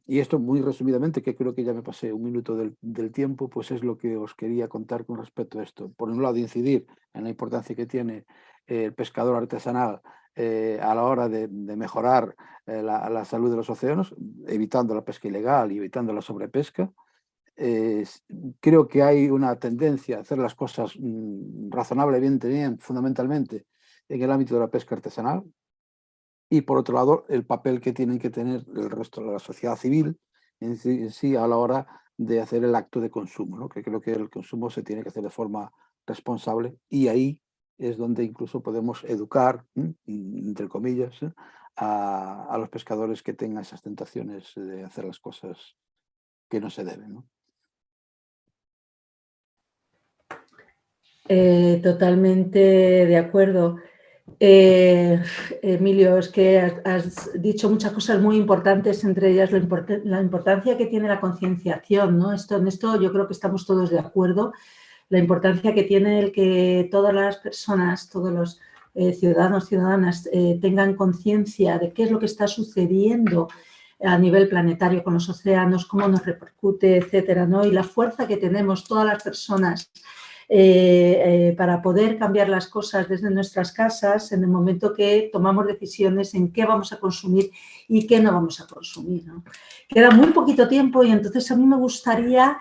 esto muy resumidamente, que creo que ya me pasé un minuto del tiempo, pues es lo que os quería contar con respecto a esto. Por un lado, incidir en la importancia que tiene el pescador artesanal a la hora de mejorar la salud de los océanos, evitando la pesca ilegal y evitando la sobrepesca. Creo que hay una tendencia a hacer las cosas razonablemente bien, fundamentalmente en el ámbito de la pesca artesanal. Y por otro lado, el papel que tienen que tener el resto de la sociedad civil en sí a la hora de hacer el acto de consumo, ¿no? Que creo que el consumo se tiene que hacer de forma responsable, y ahí es donde incluso podemos educar, entre comillas, a los pescadores que tengan esas tentaciones de hacer las cosas que no se deben, ¿no? Totalmente de acuerdo. Emilio, es que has dicho muchas cosas muy importantes, entre ellas la importancia que tiene la concienciación, ¿no? En esto yo creo que estamos todos de acuerdo, la importancia que tiene el que todas las personas, todos los ciudadanos, ciudadanas tengan conciencia de qué es lo que está sucediendo a nivel planetario con los océanos, cómo nos repercute, etcétera, ¿no? Y la fuerza que tenemos todas las personas para poder cambiar las cosas desde nuestras casas en el momento que tomamos decisiones en qué vamos a consumir y qué no vamos a consumir, ¿no? Queda muy poquito tiempo y entonces a mí me gustaría,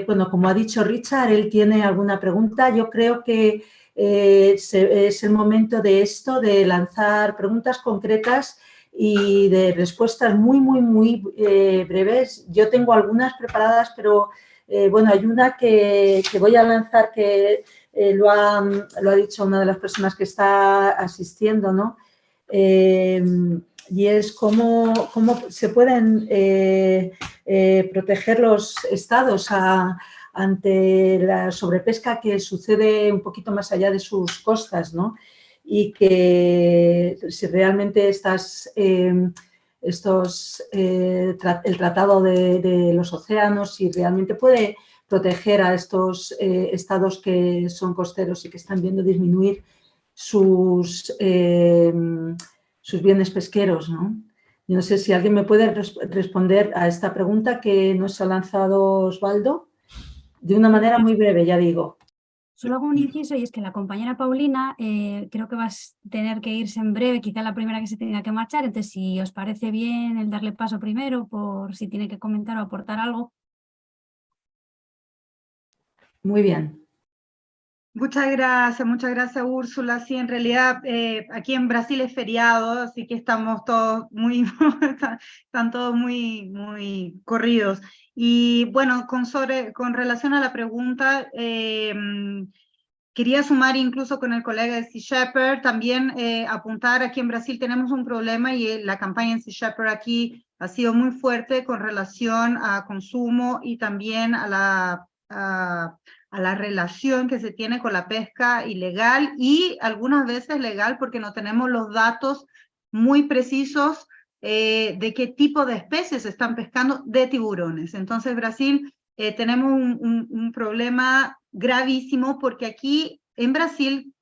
bueno, como ha dicho Richard, él tiene alguna pregunta. Yo creo que es el momento de esto, de lanzar preguntas concretas y de respuestas muy breves. Yo tengo algunas preparadas, pero bueno, hay una que voy a lanzar que lo ha dicho una de las personas que está asistiendo, ¿no? Y es cómo se pueden proteger los estados ante la sobrepesca que sucede un poquito más allá de sus costas, ¿no? Y que si realmente el Tratado de los Océanos, si realmente puede proteger a estos estados que son costeros y que están viendo disminuir sus bienes pesqueros, ¿no? Yo no sé si alguien me puede responder a esta pregunta que nos ha lanzado Osvaldo, de una manera muy breve, ya digo. Solo hago un inciso, y es que la compañera Paulina creo que va a tener que irse en breve, quizá la primera que se tenga que marchar, entonces si os parece bien el darle paso primero por si tiene que comentar o aportar algo. Muy bien. Muchas gracias Úrsula. Sí, en realidad aquí en Brasil es feriado, así que estamos todos están todos muy corridos. Y bueno, con relación a la pregunta, quería sumar incluso con el colega de Sea Shepherd, también apuntar, aquí en Brasil tenemos un problema y la campaña en Sea Shepherd aquí ha sido muy fuerte con relación a consumo y también a la relación que se tiene con la pesca ilegal y algunas veces legal porque no tenemos los datos muy precisos de qué tipo de especies se están pescando de tiburones. Entonces Brasil tenemos un problema gravísimo porque aquí en Brasil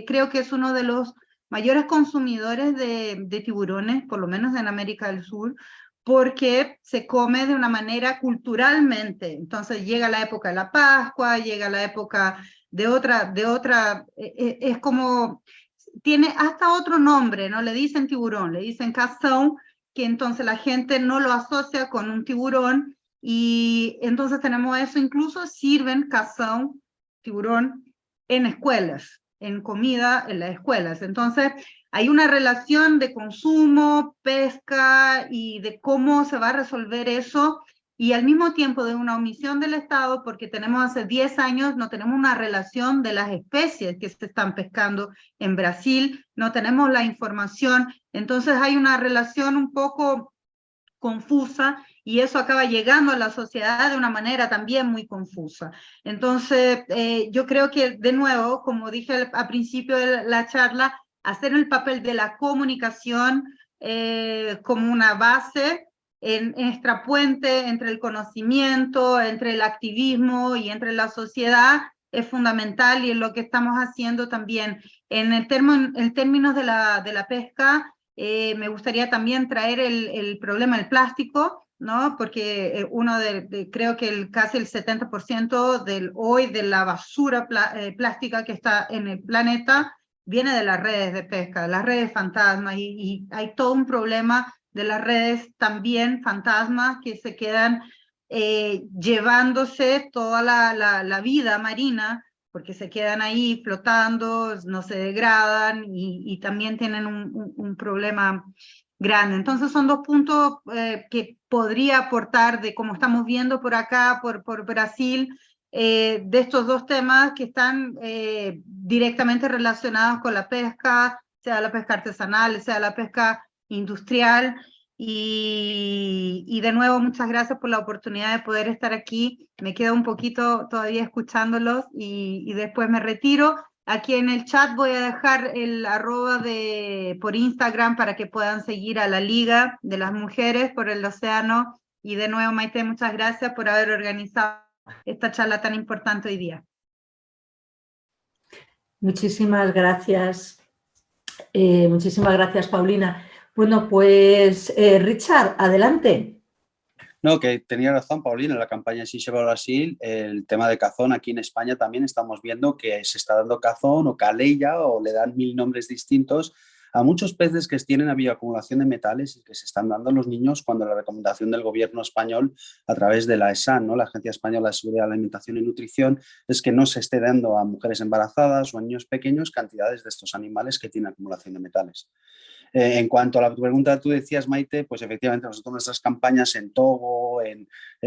creo que es uno de los mayores consumidores de tiburones, por lo menos en América del Sur, porque se come de una manera culturalmente. Entonces llega la época de la Pascua, llega la época de otra, es como, tiene hasta otro nombre, no le dicen tiburón, le dicen cação, que entonces la gente no lo asocia con un tiburón, y entonces tenemos eso, incluso sirven cação, tiburón, en escuelas, en comida en las escuelas. Entonces hay una relación de consumo, pesca y de cómo se va a resolver eso, y al mismo tiempo de una omisión del Estado, porque tenemos hace 10 años, no tenemos una relación de las especies que se están pescando en Brasil, no tenemos la información, entonces hay una relación un poco confusa y eso acaba llegando a la sociedad de una manera también muy confusa. Entonces, yo creo que, de nuevo, como dije al principio de la charla, hacer el papel de la comunicación como una base en nuestra puente entre el conocimiento, entre el activismo y entre la sociedad es fundamental, y es lo que estamos haciendo también. En el términos de la pesca, me gustaría también traer el problema del plástico, ¿no? Porque creo que casi el 70% hoy de la basura plástica que está en el planeta viene de las redes de pesca, de las redes fantasmas, y hay todo un problema de las redes también fantasmas que se quedan llevándose toda la vida marina, porque se quedan ahí flotando, no se degradan y también tienen un problema grande. Entonces son dos puntos que podría aportar de cómo estamos viendo por acá, por Brasil, de estos dos temas que están directamente relacionados con la pesca, sea la pesca artesanal, sea la pesca industrial. Y de nuevo, muchas gracias por la oportunidad de poder estar aquí. Me quedo un poquito todavía escuchándolos y después me retiro. Aquí en el chat voy a dejar el @ por Instagram para que puedan seguir a la Liga de las Mujeres por el Océano. Y de nuevo, Maite, muchas gracias por haber organizado esta charla tan importante hoy día. Muchísimas gracias. Muchísimas gracias, Paulina. Bueno, pues Richard, adelante. No, que tenía razón Paulina, en la campaña Sea Shepherd Brasil, el tema de cazón aquí en España también estamos viendo que se está dando cazón o caleya, o le dan 1000 nombres distintos a muchos peces que tienen bioacumulación de metales y que se están dando a los niños, cuando la recomendación del gobierno español a través de la ESAN, ¿no? La Agencia Española de Seguridad de la Alimentación y Nutrición, es que no se esté dando a mujeres embarazadas o a niños pequeños cantidades de estos animales que tienen acumulación de metales. En cuanto a la pregunta que tú decías, Maite, pues efectivamente nosotros nuestras campañas en Togo,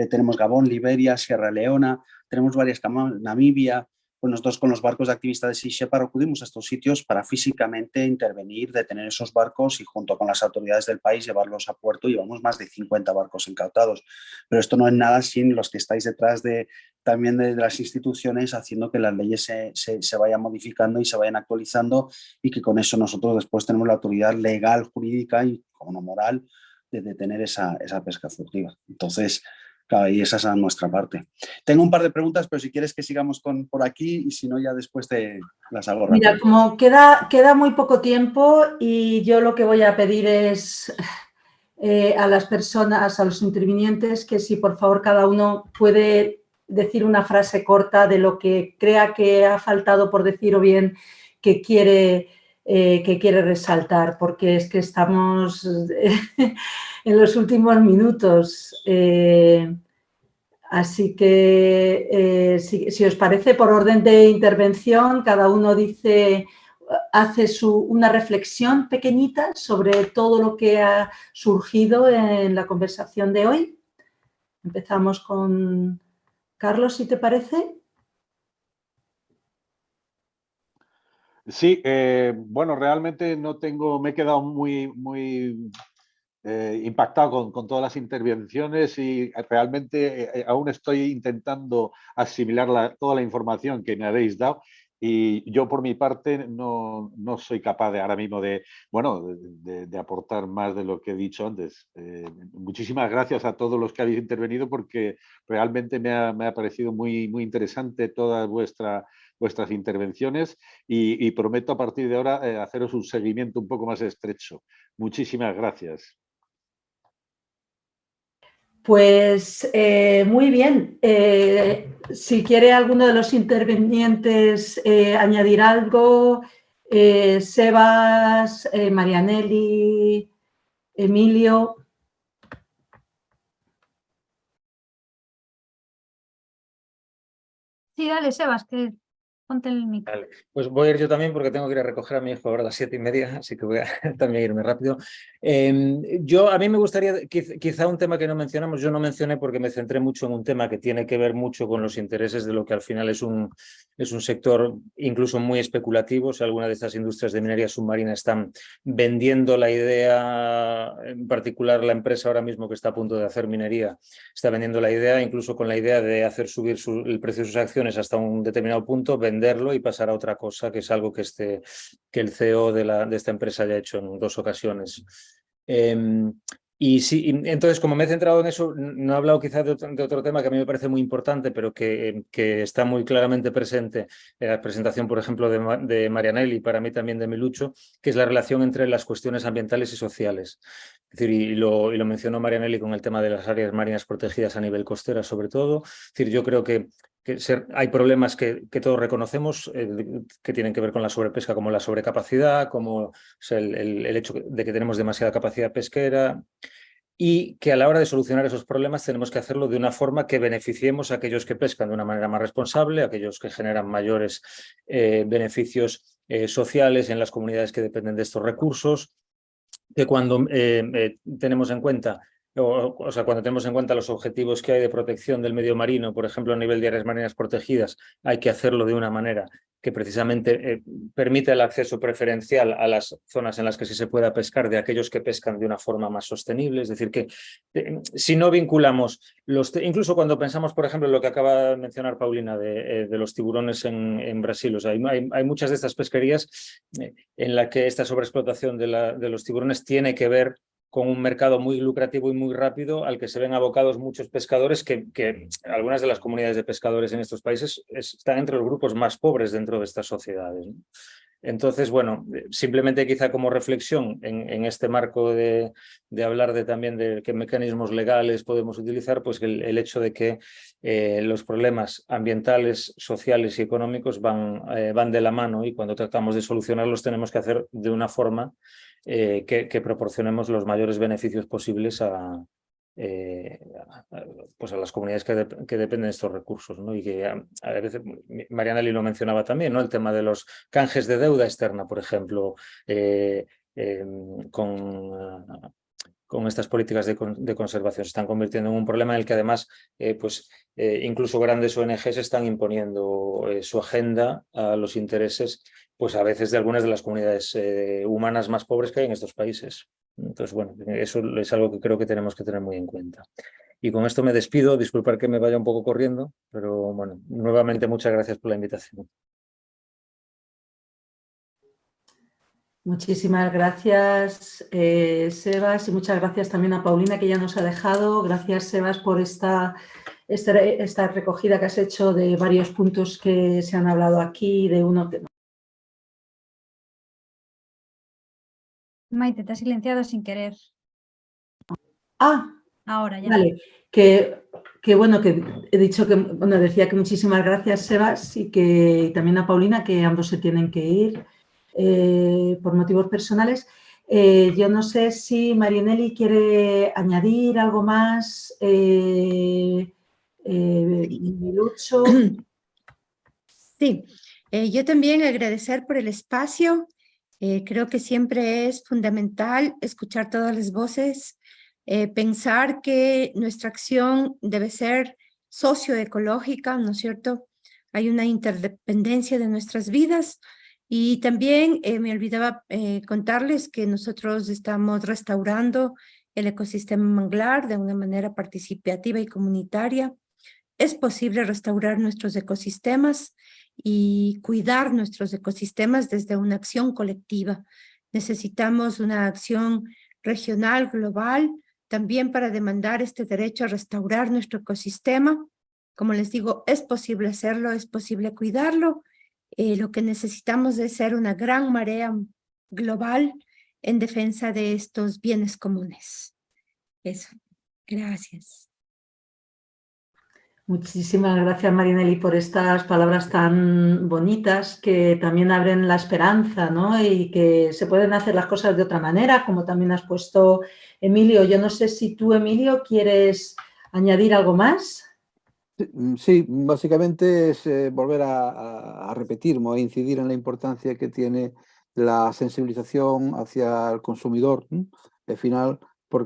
tenemos Gabón, Liberia, Sierra Leona, tenemos varias campañas, Namibia. Pues nosotros con los barcos de activistas de Sea Shepherd acudimos a estos sitios para físicamente intervenir, detener esos barcos y junto con las autoridades del país llevarlos a puerto. Llevamos más de 50 barcos incautados, pero esto no es nada sin los que estáis detrás también de las instituciones, haciendo que las leyes se vayan modificando y se vayan actualizando, y que con eso nosotros después tenemos la autoridad legal, jurídica y como no moral de detener esa pesca furtiva. Entonces, claro, y esa es nuestra parte. Tengo un par de preguntas, pero si quieres que sigamos por aquí, y si no ya después te las hago rápido. Mira, como queda muy poco tiempo, y yo lo que voy a pedir es a las personas, a los intervinientes, que si por favor cada uno puede decir una frase corta de lo que crea que ha faltado por decir o bien que quiere resaltar, porque es que estamos en los últimos minutos. Así que, si os parece, por orden de intervención, cada uno hace una reflexión pequeñita sobre todo lo que ha surgido en la conversación de hoy. Empezamos con Carlos, si te parece. Sí, bueno, realmente me he quedado muy impactado con todas las intervenciones, y realmente aún estoy intentando asimilar toda la información que me habéis dado, y yo por mi parte no soy capaz ahora mismo de aportar más de lo que he dicho antes. Muchísimas gracias a todos los que habéis intervenido, porque realmente me ha parecido muy interesante todas vuestras intervenciones, y prometo a partir de ahora haceros un seguimiento un poco más estrecho. Muchísimas gracias. Pues muy bien. Si quiere alguno de los intervinientes añadir algo, Sebas, Marianelli, Emilio. Sí, dale, Sebas, que ponte el micro. Vale. Pues voy a ir yo también, porque tengo que ir a recoger a mi hijo ahora a las 7:30, así que voy a también irme rápido. A mí me gustaría, quizá un tema que no mencionamos, yo no mencioné porque me centré mucho en un tema que tiene que ver mucho con los intereses de lo que al final es un sector incluso muy especulativo. Si alguna de estas industrias de minería submarina están vendiendo la idea, en particular la empresa ahora mismo que está a punto de hacer minería, está vendiendo la idea, incluso con la idea de hacer subir el precio de sus acciones hasta un determinado punto, vender venderlo y pasar a otra cosa, que es algo que el CEO de esta empresa ya ha hecho en 2 ocasiones. Y sí, entonces, como me he centrado en eso, no he hablado quizás de otro tema que a mí me parece muy importante, pero que está muy claramente presente en la presentación, por ejemplo, de Marianelli y para mí también de Milucho, que es la relación entre las cuestiones ambientales y sociales. Es decir, y lo mencionó Marianelli con el tema de las áreas marinas protegidas a nivel costera, sobre todo. Es decir, yo creo que hay problemas que todos reconocemos que tienen que ver con la sobrepesca, como la sobrecapacidad, como el hecho de que tenemos demasiada capacidad pesquera, y que a la hora de solucionar esos problemas tenemos que hacerlo de una forma que beneficiemos a aquellos que pescan de una manera más responsable, a aquellos que generan mayores beneficios sociales en las comunidades que dependen de estos recursos, que cuando tenemos en cuenta cuando tenemos en cuenta los objetivos que hay de protección del medio marino, por ejemplo, a nivel de áreas marinas protegidas, hay que hacerlo de una manera que precisamente permita el acceso preferencial a las zonas en las que sí se pueda pescar de aquellos que pescan de una forma más sostenible. Es decir, que si no vinculamos, incluso cuando pensamos, por ejemplo, en lo que acaba de mencionar Paulina de los tiburones en Brasil, o sea, hay muchas de estas pesquerías en las que esta sobreexplotación de los tiburones tiene que ver con un mercado muy lucrativo y muy rápido al que se ven abocados muchos pescadores que algunas de las comunidades de pescadores en estos países están entre los grupos más pobres dentro de estas sociedades, ¿no? Entonces, bueno, simplemente quizá como reflexión en este marco de hablar también de qué mecanismos legales podemos utilizar, pues el hecho de que los problemas ambientales, sociales y económicos van de la mano, y cuando tratamos de solucionarlos tenemos que hacer de una forma que proporcionemos los mayores beneficios posibles a las comunidades que dependen de estos recursos, ¿no? Y que a veces, Marianelli lo mencionaba también, ¿no? El tema de los canjes de deuda externa, por ejemplo, con estas políticas de conservación se están convirtiendo en un problema en el que además incluso grandes ONGs están imponiendo su agenda a los intereses, pues a veces de algunas de las comunidades humanas más pobres que hay en estos países. Entonces, bueno, eso es algo que creo que tenemos que tener muy en cuenta. Y con esto me despido, disculpar que me vaya un poco corriendo, pero bueno, nuevamente muchas gracias por la invitación. Muchísimas gracias, Sebas, y muchas gracias también a Paulina, que ya nos ha dejado. Gracias, Sebas, por esta recogida que has hecho de varios puntos que se han hablado aquí, de uno que... Maite, te has silenciado sin querer. Ah, ahora ya. Vale, que bueno, que he dicho que, bueno, decía que muchísimas gracias, Sebas, y que también a Paulina, que ambos se tienen que ir por motivos personales. Yo no sé si Marianelli quiere añadir algo más. Milucho. Sí, yo también agradecer por el espacio. Creo que siempre es fundamental escuchar todas las voces, pensar que nuestra acción debe ser socioecológica, ¿no es cierto? Hay una interdependencia de nuestras vidas. Y también me olvidaba contarles que nosotros estamos restaurando el ecosistema manglar de una manera participativa y comunitaria. Es posible restaurar nuestros ecosistemas y cuidar nuestros ecosistemas desde una acción colectiva. Necesitamos una acción regional, global, también para demandar este derecho a restaurar nuestro ecosistema. Como les digo, es posible hacerlo, es posible cuidarlo. Lo que necesitamos es ser una gran marea global en defensa de estos bienes comunes. Eso. Gracias. Muchísimas gracias, Marianelli, por estas palabras tan bonitas que también abren la esperanza, ¿no? Y que se pueden hacer las cosas de otra manera, como también has puesto, Emilio. Yo no sé si tú, Emilio, quieres añadir algo más. Sí, básicamente es volver a repetir, a incidir en la importancia que tiene la sensibilización hacia el consumidor, al final,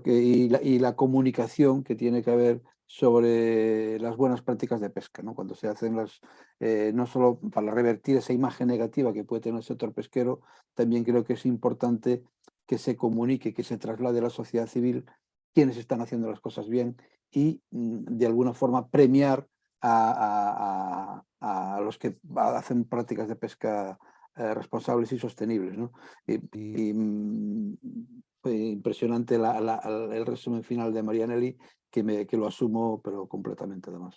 y la comunicación que tiene que haber sobre las buenas prácticas de pesca, ¿no? Cuando se hacen no solo para revertir esa imagen negativa que puede tener el sector pesquero, también creo que es importante que se comunique, que se traslade a la sociedad civil quiénes están haciendo las cosas bien y de alguna forma premiar a los que hacen prácticas de pesca responsables y sostenibles, ¿no? Fue impresionante el resumen final de Marianelli, que lo asumo, pero completamente además.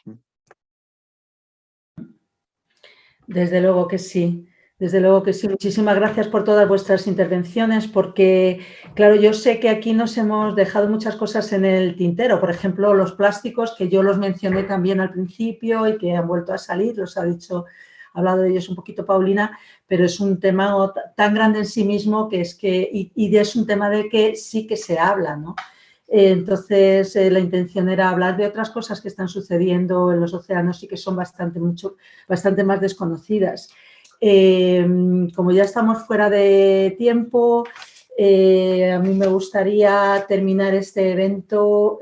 Desde luego que sí. Desde luego que sí. Muchísimas gracias por todas vuestras intervenciones, porque, claro, yo sé que aquí nos hemos dejado muchas cosas en el tintero. Por ejemplo, los plásticos, que yo los mencioné también al principio y que han vuelto a salir, los ha hablado de ellos un poquito Paulina, pero es un tema tan grande en sí mismo que es que, y es un tema de que sí que se habla, ¿no? Entonces, la intención era hablar de otras cosas que están sucediendo en los océanos y que son bastante más desconocidas. Como ya estamos fuera de tiempo, a mí me gustaría terminar este evento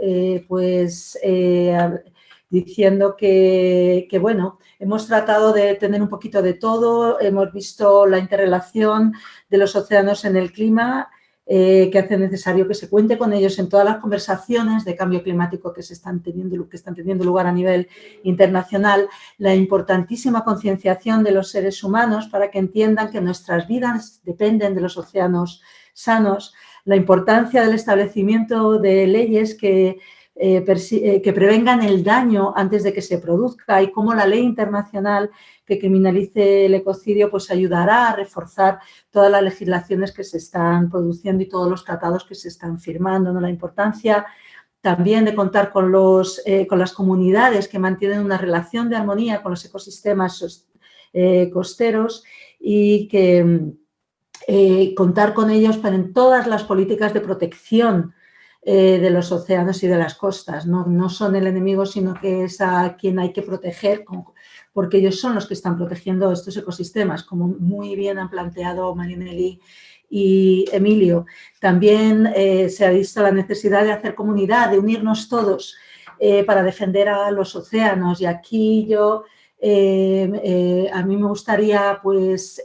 diciendo que, bueno, hemos tratado de tener un poquito de todo, hemos visto la interrelación de los océanos en el clima, que hace necesario que se cuente con ellos en todas las conversaciones de cambio climático que están teniendo lugar a nivel internacional, la importantísima concienciación de los seres humanos para que entiendan que nuestras vidas dependen de los océanos sanos, la importancia del establecimiento de leyes que prevengan el daño antes de que se produzca y cómo la ley internacional que criminalice el ecocidio pues ayudará a reforzar todas las legislaciones que se están produciendo y todos los tratados que se están firmando, ¿no? La importancia también de contar con las comunidades que mantienen una relación de armonía con los ecosistemas costeros y que contar con ellos en todas las políticas de protección de los océanos y de las costas. No son el enemigo, sino que es a quien hay que proteger, porque ellos son los que están protegiendo estos ecosistemas, como muy bien han planteado Marianelli y Emilio. También se ha visto la necesidad de hacer comunidad, de unirnos todos para defender a los océanos. Y aquí a mí me gustaría pues,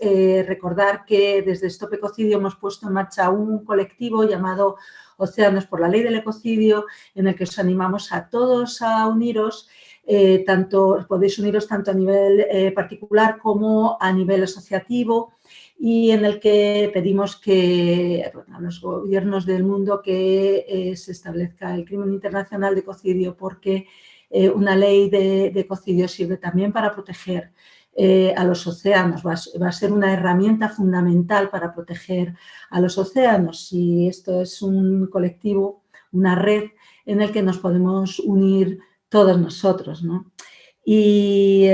recordar que desde Stop Ecocidio hemos puesto en marcha un colectivo llamado Océanos por la Ley del Ecocidio, en el que os animamos a todos a uniros. Podéis uniros tanto a nivel particular como a nivel asociativo, y en el que pedimos a los gobiernos del mundo que se establezca el crimen internacional de ecocidio, porque una ley de ecocidio sirve también para proteger a los océanos, va a ser una herramienta fundamental para proteger a los océanos, y esto es un colectivo, una red en el que nos podemos unir todos nosotros, ¿no? Y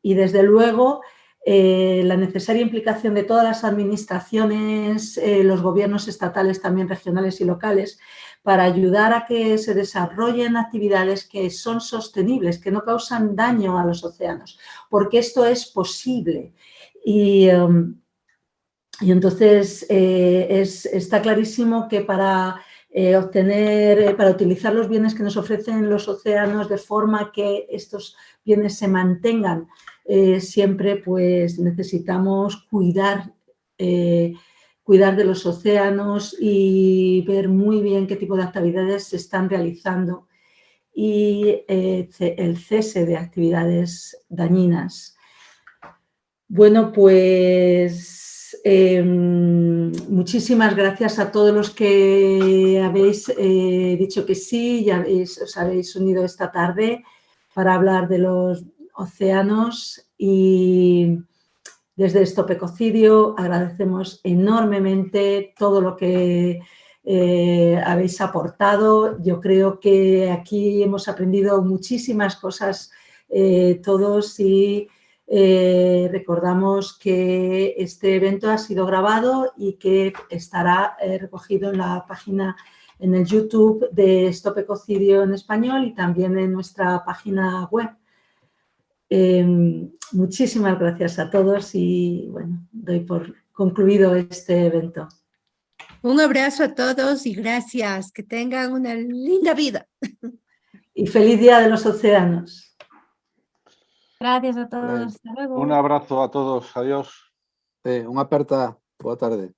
desde luego la necesaria implicación de todas las administraciones, los gobiernos estatales, también regionales y locales, para ayudar a que se desarrollen actividades que son sostenibles, que no causan daño a los océanos, porque esto es posible. Y entonces está clarísimo que para utilizar los bienes que nos ofrecen los océanos de forma que estos bienes se mantengan siempre, pues necesitamos cuidar de los océanos y ver muy bien qué tipo de actividades se están realizando y el cese de actividades dañinas. Bueno, pues muchísimas gracias a todos los que habéis dicho que sí y os habéis unido esta tarde para hablar de los océanos, y desde Stop Ecocidio agradecemos enormemente todo lo que habéis aportado. Yo creo que aquí hemos aprendido muchísimas cosas todos, y recordamos que este evento ha sido grabado y que estará recogido en la página, en el YouTube de Stop Ecocidio en español, y también en nuestra página web. Muchísimas gracias a todos y bueno, doy por concluido este evento. Un abrazo a todos y gracias. Que tengan una linda vida. Y feliz Día de los Océanos. Gracias a todos. Hasta luego. Un abrazo a todos. Adiós. Unha aperta. Boa tarde.